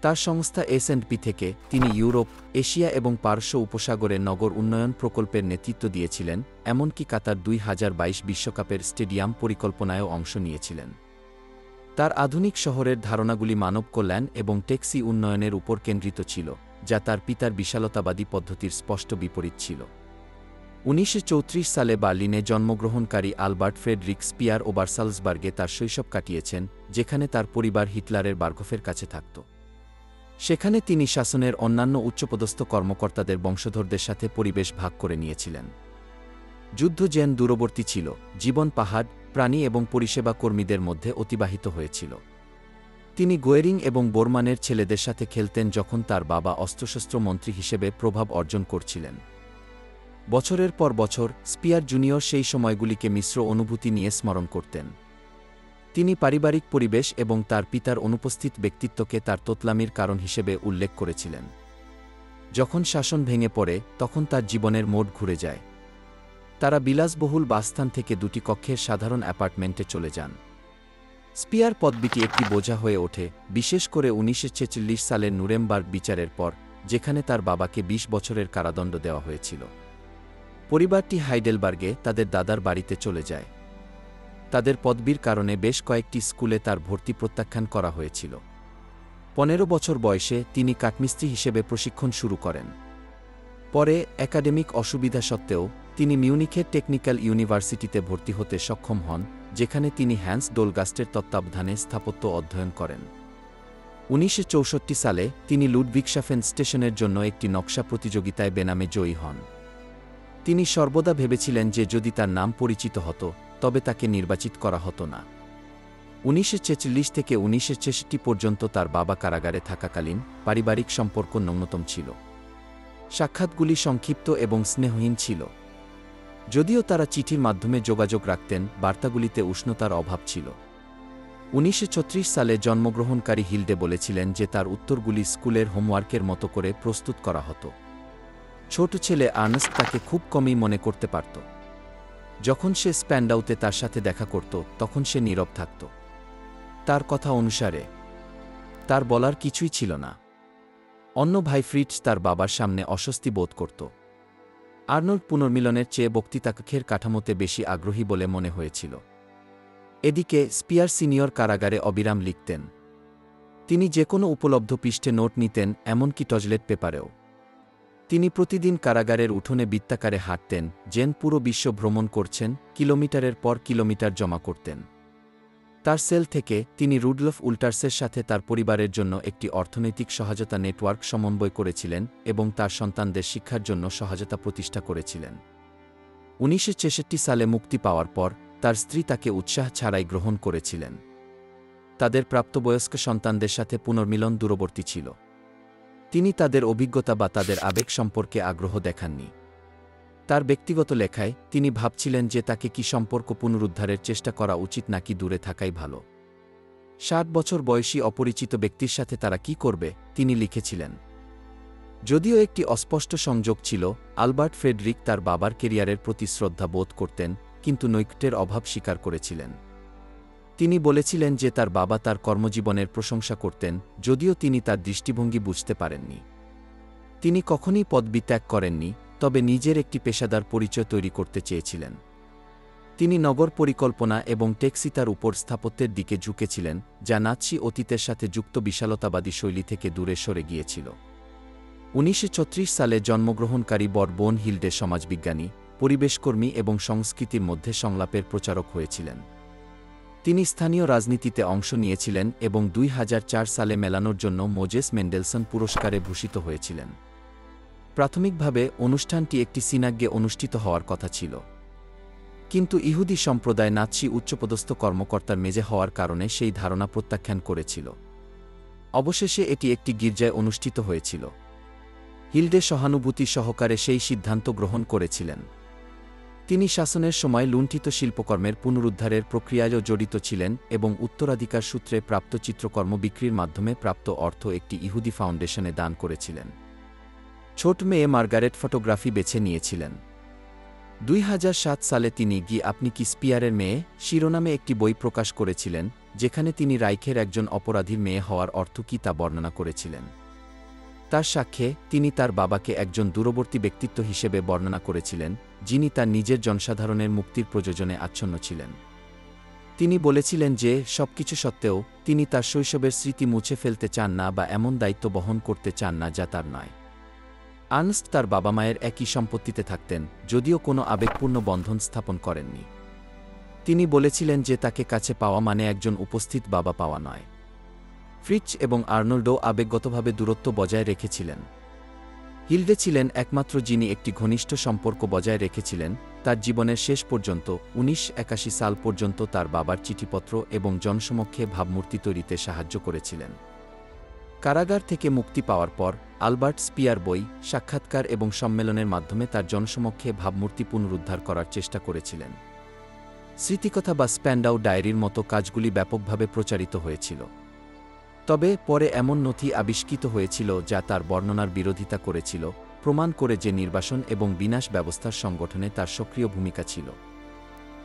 [SPEAKER 1] তার সংস্থা S&P থেকে তিনি ইউরোপ, এশিয়া এবং পারস্য উপসাগরে নগর উন্নয়ন প্রকল্পের নেতৃত্ব দিয়েছিলেন, এমনকি কাতার 2022 বিশ্বকাপের স্টেডিয়াম পরিকল্পনায়ও অংশ নিয়েছিলেন। তার আধুনিক শহরের ধারণাগুলি মানব কল্যাণ এবং ট্যাক্সি উন্নয়নের উপর কেন্দ্রিত ছিল, যা তার পিতার বিশালতাবাদী পদ্ধতির স্পষ্ট বিপরীত ছিল। 1934 সালে বার্লিনে জন্মগ্রহণকারী আলবার্ট ফ্রেডরিক স্পিয়ার ওবারসালজবার্গে তার শৈশব কাটিয়েছেন, যেখানে তার পরিবার হিটলারের বার্গফের কাছে থাকত। সেখানে তিনি শাসনের অন্যান্য উচ্চপদস্থ কর্মকর্তাদের বংশধরদের সাথে পরিবেশ ভাগ করে নিয়েছিলেন। যুদ্ধ যেন দূরবর্তী ছিল, জীবন পাহাড়, প্রাণী এবং পরিষেবা কর্মীদের মধ্যে অতিবাহিত হয়েছিল। তিনি গোয়েরিং এবং বোরমানের ছেলেদের সাথে খেলতেন যখন তার বাবা অস্ত্রশস্ত্র মন্ত্রী হিসেবে প্রভাব অর্জন করছিলেন। বছরের পর বছর স্পিয়ার জুনিয়র সেই সময়গুলিকে মিশ্র অনুভূতি নিয়ে স্মরণ করতেন। তিনি পারিবারিক পরিবেশ এবং তার পিতার অনুপস্থিত ব্যক্তিত্বকে তার তোতলামির কারণ হিসেবে উল্লেখ করেছিলেন। যখন শাসন ভেঙে পড়ে তখন তার জীবনের মোড় ঘুরে যায়। তারা বিলাসবহুল বাসস্থান থেকে দুটি কক্ষের সাধারণ অ্যাপার্টমেন্টে চলে যান। স্পিয়ার পদবিটি একটি বোঝা হয়ে ওঠে, বিশেষ করে 1946 সালের নুরেমবার্গ বিচারের পর, যেখানে তার বাবাকে 20 বছরের কারাদণ্ড দেওয়া হয়েছিল। পরিবারটি হাইডেলবার্গে তাদের দাদার বাড়িতে চলে যায়। তাদের পদবির কারণে বেশ কয়েকটি স্কুলে তার ভর্তি প্রত্যাখ্যান করা হয়েছিল। 15 বছর বয়সে তিনি কাঠমিস্ত্রি হিসেবে প্রশিক্ষণ শুরু করেন। পরে একাডেমিক অসুবিধা সত্ত্বেও তিনি মিউনিখের টেকনিক্যাল ইউনিভার্সিটিতে ভর্তি হতে সক্ষম হন, যেখানে তিনি হ্যান্স ডোলগাস্টের তত্ত্বাবধানে স্থাপত্য অধ্যয়ন করেন। 1964 সালে তিনি লুডভিগশাফেন স্টেশনের জন্য একটি নকশা প্রতিযোগিতায় বেনামে জয়ী হন। তিনি সর্বদা ভেবেছিলেন যে যদি তার নাম পরিচিত হতো তবে তাকে নির্বাচিত করা হতো না। 1946 থেকে 1966 পর্যন্ত তার বাবা কারাগারে থাকাকালীন পারিবারিক সম্পর্ক ন্যূনতম ছিল। সাক্ষাৎগুলি সংক্ষিপ্ত এবং স্নেহহীন ছিল। যদিও তারা চিঠির মাধ্যমে যোগাযোগ রাখতেন, বার্তাগুলিতে উষ্ণতার অভাব ছিল। 1936 সালে জন্মগ্রহণকারী হিলডে বলেছিলেন যে তার উত্তরগুলি স্কুলের হোমওয়ার্কের মতো করে প্রস্তুত করা হতো। ছোট ছেলে আর্নেস্ট তাকে খুব কমই মনে করতে পারত। যখন সে স্প্যান্ডাউতে তার সাথে দেখা করত তখন সে নীরব থাকত। তার কথা অনুসারে তার বলার কিছুই ছিল না। অন্য ভাই ফ্রিটজ তার বাবার সামনে অস্বস্তি বোধ করত। আর্নল্ড পুনর্মিলনের চেয়ে বক্তৃতাকক্ষের কাঠামোতে বেশি আগ্রহী বলে মনে হয়েছিল। এদিকে স্পিয়ার সিনিয়র কারাগারে অবিরাম লিখতেন। তিনি যে কোনো উপলব্ধ পৃষ্ঠে নোট নিতেন, এমনকি টয়লেট পেপারেও। তিনি প্রতিদিন কারাগারের উঠোনে বৃত্তাকারে হাঁটতেন, যেন পুরো বিশ্ব ভ্রমণ করছেন, কিলোমিটারের পর কিলোমিটার জমা করতেন। তার সেল থেকে তিনি রুডলফ উল্টার্সের সাথে তার পরিবারের জন্য একটি অর্থনৈতিক সহায়তা নেটওয়ার্ক সমন্বয় করেছিলেন এবং তার সন্তানদের শিক্ষার জন্য সহায়তা প্রতিষ্ঠা করেছিলেন। 1966 সালে মুক্তি পাওয়ার পর তার স্ত্রী তাকে উৎসাহ ছাড়াই গ্রহণ করেছিলেন। তাদের প্রাপ্তবয়স্ক সন্তানদের সাথে পুনর্মিলন দূরবর্তী ছিল। তিনি তাদের অভিজ্ঞতা বা তাদের আবেগ সম্পর্কে আগ্রহ দেখাননি। তার ব্যক্তিগত লেখায় তিনি ভাবছিলেন যে তাকে কি সম্পর্ক পুনরুদ্ধারের চেষ্টা করা উচিত নাকি দূরে থাকাই ভালো। 60 বছর বয়সী অপরিচিত ব্যক্তির সাথে তারা কি করবে, তিনি লিখেছিলেন। যদিও একটি অস্পষ্ট সংযোগ ছিল, আলবার্ট ফ্রেডরিক তার বাবার কেরিয়ারের প্রতি শ্রদ্ধা বোধ করতেন, কিন্তু নৈকট্যের অভাব স্বীকার করেছিলেন। তিনি বলেছিলেন যে তার বাবা তার কর্মজীবনের প্রশংসা করতেন, যদিও তিনি তার দৃষ্টিভঙ্গি বুঝতে পারেননি। তিনি কখনই পদবি ত্যাগ করেননি, তবে নিজের একটি পেশাদার পরিচয় তৈরি করতে চেয়েছিলেন। তিনি নগর পরিকল্পনা এবং টেক্সিতার উপর স্থাপত্যের দিকে ঝুঁকেছিলেন, যা নাৎসি অতীতের সাথে যুক্ত বিশালতাবাদী শৈলী থেকে দূরে সরে গিয়েছিল। 1936 সালে জন্মগ্রহণকারী বোন হিলডে সমাজবিজ্ঞানী, পরিবেশকর্মী এবং সংস্কৃতির মধ্যে সংলাপের প্রচারক হয়েছিলেন। তিনি স্থানীয় রাজনীতিতে অংশ নিয়েছিলেন এবং 2004 সালে মেলানোর জন্য মোজেস মেন্ডেলসন পুরস্কারে ভূষিত হয়েছিলেন। প্রাথমিকভাবে অনুষ্ঠানটি একটি সিনাগ্গে অনুষ্ঠিত হওয়ার কথা ছিল, কিন্তু ইহুদি সম্প্রদায় নাৎসি উচ্চপদস্থ কর্মকর্তার মেজে হওয়ার কারণে সেই ধারণা প্রত্যাখ্যান করেছিল। অবশেষে এটি একটি গির্জায় অনুষ্ঠিত হয়েছিল। হিলডে সহানুভূতি সহকারে সেই সিদ্ধান্ত গ্রহণ করেছিলেন। তিনি শাসনের সময় লুণ্ঠিত শিল্পকর্মের পুনরুদ্ধারের প্রক্রিয়ায়ও জড়িত ছিলেন এবং উত্তরাধিকার সূত্রে প্রাপ্ত চিত্রকর্ম বিক্রির মাধ্যমে প্রাপ্ত অর্থ একটি ইহুদি ফাউন্ডেশনে দান করেছিলেন। ছোট মেয়ে মার্গারেট ফটোগ্রাফি বেছে নিয়েছিলেন। 2007 সালে তিনি আপনি কি স্পিয়ারের মেয়ে শিরোনামে একটি বই প্রকাশ করেছিলেন, যেখানে তিনি রাইখের একজন অপরাধীর মেয়ে হওয়ার অর্থ কী তা বর্ণনা করেছিলেন। তার সাক্ষ্যে তিনি তার বাবাকে একজন দূরবর্তী ব্যক্তিত্ব হিসেবে বর্ণনা করেছিলেন, যিনি তার নিজের জনসাধারণের মুক্তির প্রয়োজনে আচ্ছন্ন ছিলেন। তিনি বলেছিলেন যে সবকিছু সত্ত্বেও তিনি তার শৈশবের স্মৃতি মুছে ফেলতে চান না বা এমন দায়িত্ব বহন করতে চান না যা তার নয়। আর্নস্ট তার বাবা মায়ের একই সম্পত্তিতে থাকতেন, যদিও কোনো আবেগপূর্ণ বন্ধন স্থাপন করেননি। তিনি বলেছিলেন যে তাকে কাছে পাওয়া মানে একজন উপস্থিত বাবা পাওয়া নয়। ফ্রিটজ এবং আর্নল্ডও আবেগগতভাবে দূরত্ব বজায় রেখেছিলেন। হিলডে ছিলেন একমাত্র যিনি একটি ঘনিষ্ঠ সম্পর্ক বজায় রেখেছিলেন তার জীবনের শেষ পর্যন্ত। 1981 সাল পর্যন্ত তার বাবার চিঠিপত্র এবং জনসমক্ষে ভাবমূর্তি তৈরিতে সাহায্য করেছিলেন। কারাগার থেকে মুক্তি পাওয়ার পর আলবার্ট স্পিয়ার বই, সাক্ষাৎকার এবং সম্মেলনের মাধ্যমে তার জনসমক্ষে ভাবমূর্তি পুনরুদ্ধার করার চেষ্টা করেছিলেন। স্মৃতিকথা বা স্প্যান্ডাউ ডায়েরির মতো কাজগুলি ব্যাপকভাবে প্রচারিত হয়েছিল। তবে পরে এমন নথি আবিষ্কৃত হয়েছিল যা তার বর্ণনার বিরোধিতা করেছিল, প্রমাণ করে যে নির্বাসন এবং বিনাশ ব্যবস্থার সংগঠনে তার সক্রিয় ভূমিকা ছিল।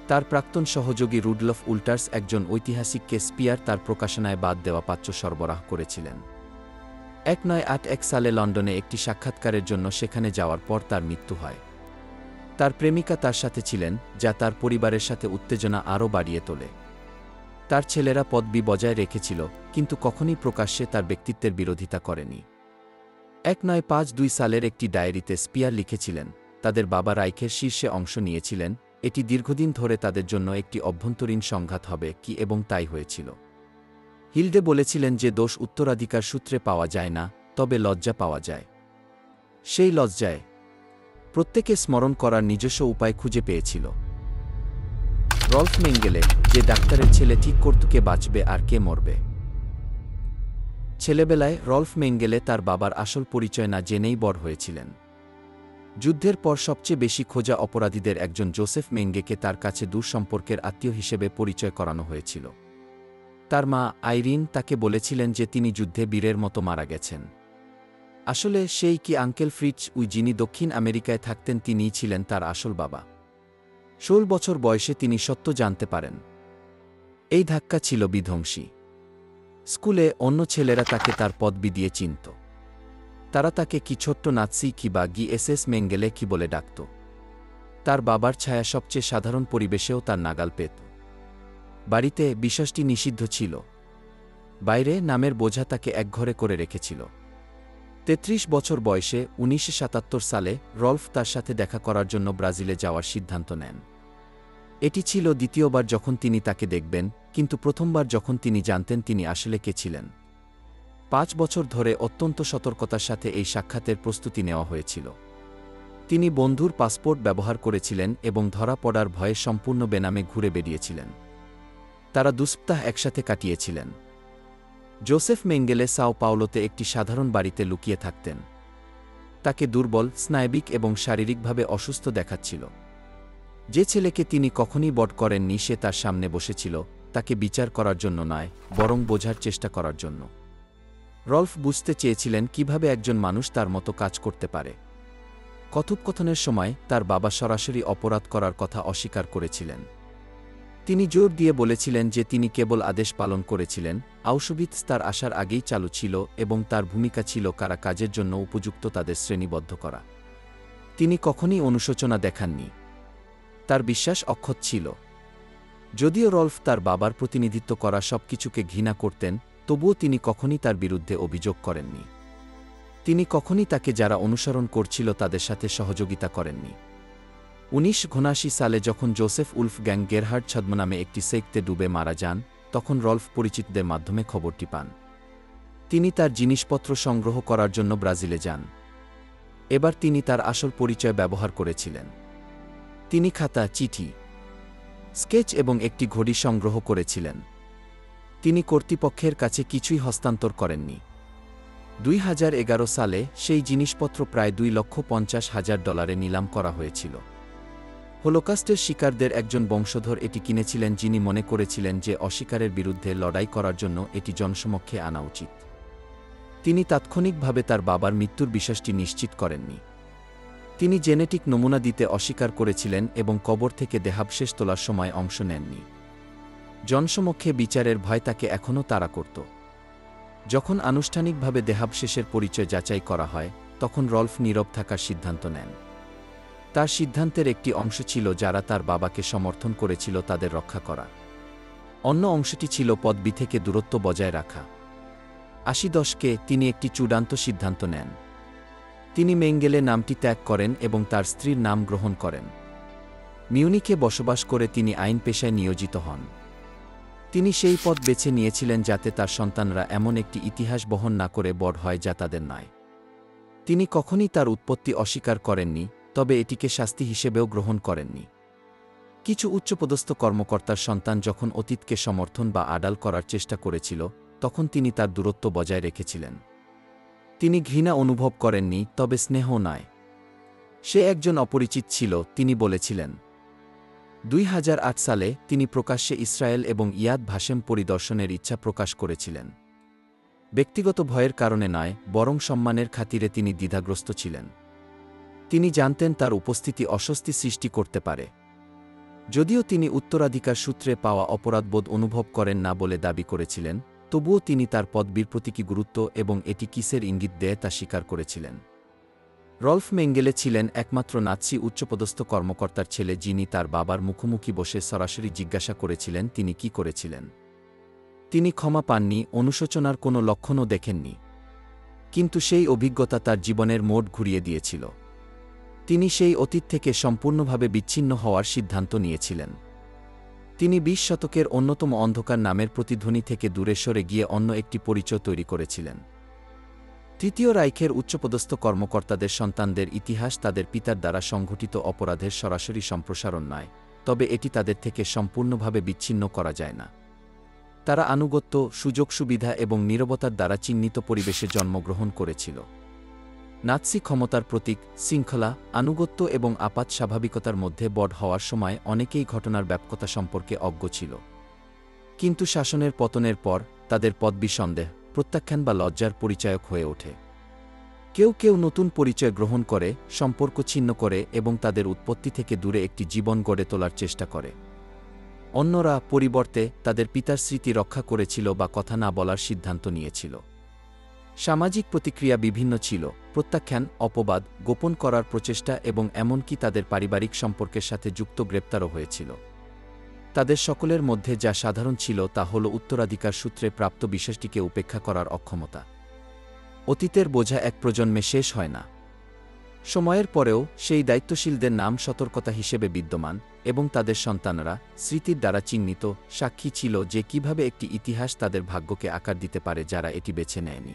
[SPEAKER 1] তার প্রাক্তন সহযোগী রুডলফ উল্টার্স একজন ঐতিহাসিককে স্পিয়ার তার প্রকাশনায় বাদ দেওয়া পাঠ্য সরবরাহ করেছিলেন। 1981 সালে লন্ডনে একটি সাক্ষাৎকারের জন্য সেখানে যাওয়ার পর তার মৃত্যু হয়। তার প্রেমিকা তার সাথে ছিলেন, যা তার পরিবারের সাথে উত্তেজনা আরও বাড়িয়ে তোলে। তার ছেলেরা পদবি বজায় রেখেছিল, কিন্তু কখনই প্রকাশ্যে তার ব্যক্তিত্বের বিরোধিতা করেনি। 1952 সালের একটি ডায়েরিতে স্পিয়ার লিখেছিলেন, তাদের বাবা রাইখের শীর্ষে অংশ নিয়েছিলেন, এটি দীর্ঘদিন ধরে তাদের জন্য একটি অভ্যন্তরীণ সংঘাত হবে কি, এবং তাই হয়েছিল। হিলডে বলেছিলেন যে দোষ উত্তরাধিকার সূত্রে পাওয়া যায় না, তবে লজ্জা পাওয়া যায়। সেই লজ্জায় প্রত্যেকে স্মরণ করার নিজস্ব উপায় খুঁজে পেয়েছিল। রল্ফ মেঙ্গেলে, যে ডাক্তারের ছেলে ঠিক করত কে বাঁচবে আর কে মরবে। ছেলেবেলায় রল্ফ মেঙ্গেলে তার বাবার আসল পরিচয় না জেনেই বড় হয়েছিলেন। যুদ্ধের পর সবচেয়ে বেশি খোঁজা অপরাধীদের একজন জোসেফ মেঙ্গেকে তার কাছে দূর সম্পর্কের আত্মীয় হিসেবে পরিচয় করানো হয়েছিল। তার মা আইরিন তাকে বলেছিলেন যে তিনি যুদ্ধে বীরের মতো মারা গেছেন। আসলে সেই কি আঙ্কেল ফ্রিটজ, যিনি দক্ষিণ আমেরিকায় থাকতেন, তিনিই ছিলেন তার আসল বাবা। 16 বছর বয়সে তিনি সত্য জানতে পারেন। এই ধাক্কা ছিল বিধ্বংসী। স্কুলে অন্য ছেলেরা তাকে তার পদবি দিয়ে চিনত। তারা তাকে কি ছোট্ট নাৎসি কি বা গিএসএস মেঙ্গেলে কি বলে ডাকত। তার বাবার ছায়া সবচেয়ে সাধারণ পরিবেশেও তার নাগাল পেত। বাড়িতে বিশ্বাসটি নিষিদ্ধ ছিল, বাইরে নামের বোঝা তাকে একঘরে করে রেখেছিল। 33 বছর বয়সে 1977 সালে রল্ফ তার সাথে দেখা করার জন্য ব্রাজিলে যাওয়ার সিদ্ধান্ত নেন। এটি ছিল দ্বিতীয়বার যখন তিনি তাকে দেখবেন, কিন্তু প্রথমবার যখন তিনি জানতেন তিনি আসলে কে ছিলেন। 5 বছর ধরে অত্যন্ত সতর্কতার সাথে এই সাক্ষাতের প্রস্তুতি নেওয়া হয়েছিল। তিনি বন্ধুর পাসপোর্ট ব্যবহার করেছিলেন এবং ধরা পড়ার ভয়ে সম্পূর্ণ বেনামে ঘুরে বেরিয়েছিলেন। তারা 2 সপ্তাহ একসাথে কাটিয়েছিলেন। জোসেফ মেঙ্গেলে সাও পাওলোতে একটি সাধারণ বাড়িতে লুকিয়ে থাকতেন। তাকে দুর্বল, স্নায়বিক এবং শারীরিকভাবে অসুস্থ দেখাচ্ছিল। যে ছেলেকে তিনি কখনই বট করেননি সে তার সামনে বসেছিল, তাকে বিচার করার জন্য নয়, বরং বোঝার চেষ্টা করার জন্য। রল্ফ বুঝতে চেয়েছিলেন কিভাবে একজন মানুষ তার মতো কাজ করতে পারে। কথোপকথনের সময় তার বাবা সরাসরি অপরাধ করার কথা অস্বীকার করেছিলেন। তিনি জোর দিয়ে বলেছিলেন যে তিনি কেবল আদেশ পালন করেছিলেন। আউশভিটস তার আসার আগেই চালু ছিল এবং তার ভূমিকা ছিল কারা কাজের জন্য উপযুক্ত তাদের শ্রেণীবদ্ধ করা। তিনি কখনই অনুশোচনা দেখাননি। তার বিশ্বাস অক্ষত ছিল। যদিও রল্ফ তার বাবার প্রতিনিধিত্ব করা সবকিছুকে ঘৃণা করতেন, তবুও তিনি কখনই তার বিরুদ্ধে অভিযোগ করেননি। তিনি কখনই তাকে যারা অনুসরণ করছিল তাদের সাথে সহযোগিতা করেননি। 1979 সালে যখন জোসেফ উলফ গ্যাং গেরহার্ড ছদ্মনামে একটি সেক্তে ডুবে মারা যান, তখন রল্ফ পরিচিতদের মাধ্যমে খবরটি পান। তিনি তার জিনিসপত্র সংগ্রহ করার জন্য ব্রাজিলে যান। এবার তিনি তার আসল পরিচয় ব্যবহার করেছিলেন। তিনি খাতা, চিঠি, স্কেচ এবং একটি ঘড়ি সংগ্রহ করেছিলেন। তিনি কর্তৃপক্ষের কাছে কিছুই হস্তান্তর করেননি। 2011 সালে সেই জিনিসপত্র প্রায় $2,50,000 নিলাম করা হয়েছিল। হোলোকাস্টের শিকারদের একজন বংশধর এটি কিনেছিলেন, যিনি মনে করেছিলেন যে অস্বীকারের বিরুদ্ধে লড়াই করার জন্য এটি জনসমক্ষে আনা উচিত। তিনি তাৎক্ষণিকভাবে তার বাবার মৃত্যুর বিষয়টি নিশ্চিত করেননি। তিনি জেনেটিক নমুনা দিতে অস্বীকার করেছিলেন এবং কবর থেকে দেহাবশেষ তোলার সময় অংশ নেননি। জনসমক্ষে বিচারের ভয় তাকে এখনও তাড়া করত। যখন আনুষ্ঠানিকভাবে দেহাবশেষের পরিচয় যাচাই করা হয়, তখন রল্ফ নীরব থাকার সিদ্ধান্ত নেন। তার সিদ্ধান্তের একটি অংশ ছিল যারা তার বাবাকে সমর্থন করেছিল তাদের রক্ষা করা। অন্য অংশটি ছিল পদবি থেকে দূরত্ব বজায় রাখা। 80 দশকে তিনি একটি চূড়ান্ত সিদ্ধান্ত নেন। তিনি মেঙ্গেলে নামটি ত্যাগ করেন এবং তার স্ত্রীর নাম গ্রহণ করেন। মিউনিকে বসবাস করে তিনি আইন পেশায় নিয়োজিত হন। তিনি সেই পথ বেছে নিয়েছিলেন যাতে তার সন্তানরা এমন একটি ইতিহাস বহন না করে বড় হয় যা তাদের নয়। তিনি কখনই তার উৎপত্তি অস্বীকার করেননি, তবে এটিকে শাস্তি হিসেবেও গ্রহণ করেননি। কিছু উচ্চপদস্থ কর্মকর্তার সন্তান যখন অতীতকে সমর্থন বা আড়াল করার চেষ্টা করেছিল, তখন তিনি তার দূরত্ব বজায় রেখেছিলেন। তিনি ঘৃণা অনুভব করেননি, তবে স্নেহ নয়। সে একজন অপরিচিত ছিল, তিনি বলেছিলেন। 2008 সালে তিনি প্রকাশ্যে ইসরায়েল এবং ইয়াদ ভাশেম পরিদর্শনের ইচ্ছা প্রকাশ করেছিলেন। ব্যক্তিগত ভয়ের কারণে নয়, বরং সম্মানের খাতিরে তিনি দ্বিধাগ্রস্ত ছিলেন। তিনি জানতেন তার উপস্থিতি অস্বস্তি সৃষ্টি করতে পারে। যদিও তিনি উত্তরাধিকার সূত্রে পাওয়া অপরাধবোধ অনুভব করেন না বলে দাবি করেছিলেন, তবুও তিনি তার পদবীর প্রতীকী গুরুত্ব এবং এটি কিসের ইঙ্গিত দেয় তা স্বীকার করেছিলেন। রল্ফ মেঙ্গেলে ছিলেন একমাত্র নাৎসি উচ্চপদস্থ কর্মকর্তার ছেলে যিনি তার বাবার মুখোমুখি বসে সরাসরি জিজ্ঞাসা করেছিলেন তিনি কি করেছিলেন। তিনি ক্ষমা পাননি, অনুশোচনার কোনো লক্ষণও দেখেননি। কিন্তু সেই অভিজ্ঞতা তার জীবনের মোড় ঘুরিয়ে দিয়েছিল। তিনি সেই অতীত থেকে সম্পূর্ণভাবে বিচ্ছিন্ন হওয়ার সিদ্ধান্ত নিয়েছিলেন। তিনি 20 শতকের অন্যতম অন্ধকার নামের প্রতিধ্বনি থেকে দূরে সরে গিয়ে অন্য একটি পরিচয় তৈরি করেছিলেন। তৃতীয় রাইখের উচ্চপদস্থ কর্মকর্তাদের সন্তানদের ইতিহাস তাদের পিতার দ্বারা সংঘটিত অপরাধের সরাসরি সম্প্রসারণ নয়, তবে এটি তাদের থেকে সম্পূর্ণভাবে বিচ্ছিন্ন করা যায় না। তারা আনুগত্য, সুযোগ সুবিধা এবং নীরবতার দ্বারা চিহ্নিত পরিবেশে জন্মগ্রহণ করেছিল। নাৎসি ক্ষমতার প্রতীক, শৃঙ্খলা, আনুগত্য এবং আপাত স্বাভাবিকতার মধ্যে বড় হওয়ার সময় অনেকেই ঘটনার ব্যাপকতা সম্পর্কে অজ্ঞ ছিল। কিন্তু শাসনের পতনের পর তাদের পদবি সন্দেহ, প্রত্যাখ্যান বা লজ্জার পরিচায়ক হয়ে ওঠে। কেউ কেউ নতুন পরিচয় গ্রহণ করে, সম্পর্ক ছিন্ন করে এবং তাদের উৎপত্তি থেকে দূরে একটি জীবন গড়ে তোলার চেষ্টা করে। অন্যরা পরিবর্তে তাদের পিতার স্মৃতি রক্ষা করেছিল বা কথা না বলার সিদ্ধান্ত নিয়েছিল। সামাজিক প্রতিক্রিয়া বিভিন্ন ছিল: প্রত্যাখ্যান, অপবাদ, গোপন করার প্রচেষ্টা এবং এমনকি তাদের পারিবারিক সম্পর্কের সাথে যুক্ত গ্রেপ্তারও হয়েছিল। তাদের সকলের মধ্যে যা সাধারণ ছিল তা হল উত্তরাধিকার সূত্রে প্রাপ্ত বিষয়টিকে উপেক্ষা করার অক্ষমতা। অতীতের বোঝা এক প্রজন্মে শেষ হয় না। সময়ের পরেও সেই দায়িত্বশীলদের নাম সতর্কতা হিসেবে বিদ্যমান, এবং তাদের সন্তানরা, স্মৃতির দ্বারা চিহ্নিত, সাক্ষী ছিল যে কিভাবে একটি ইতিহাস তাদের ভাগ্যকে আকার দিতে পারে যারা এটি বেছে নেয়নি।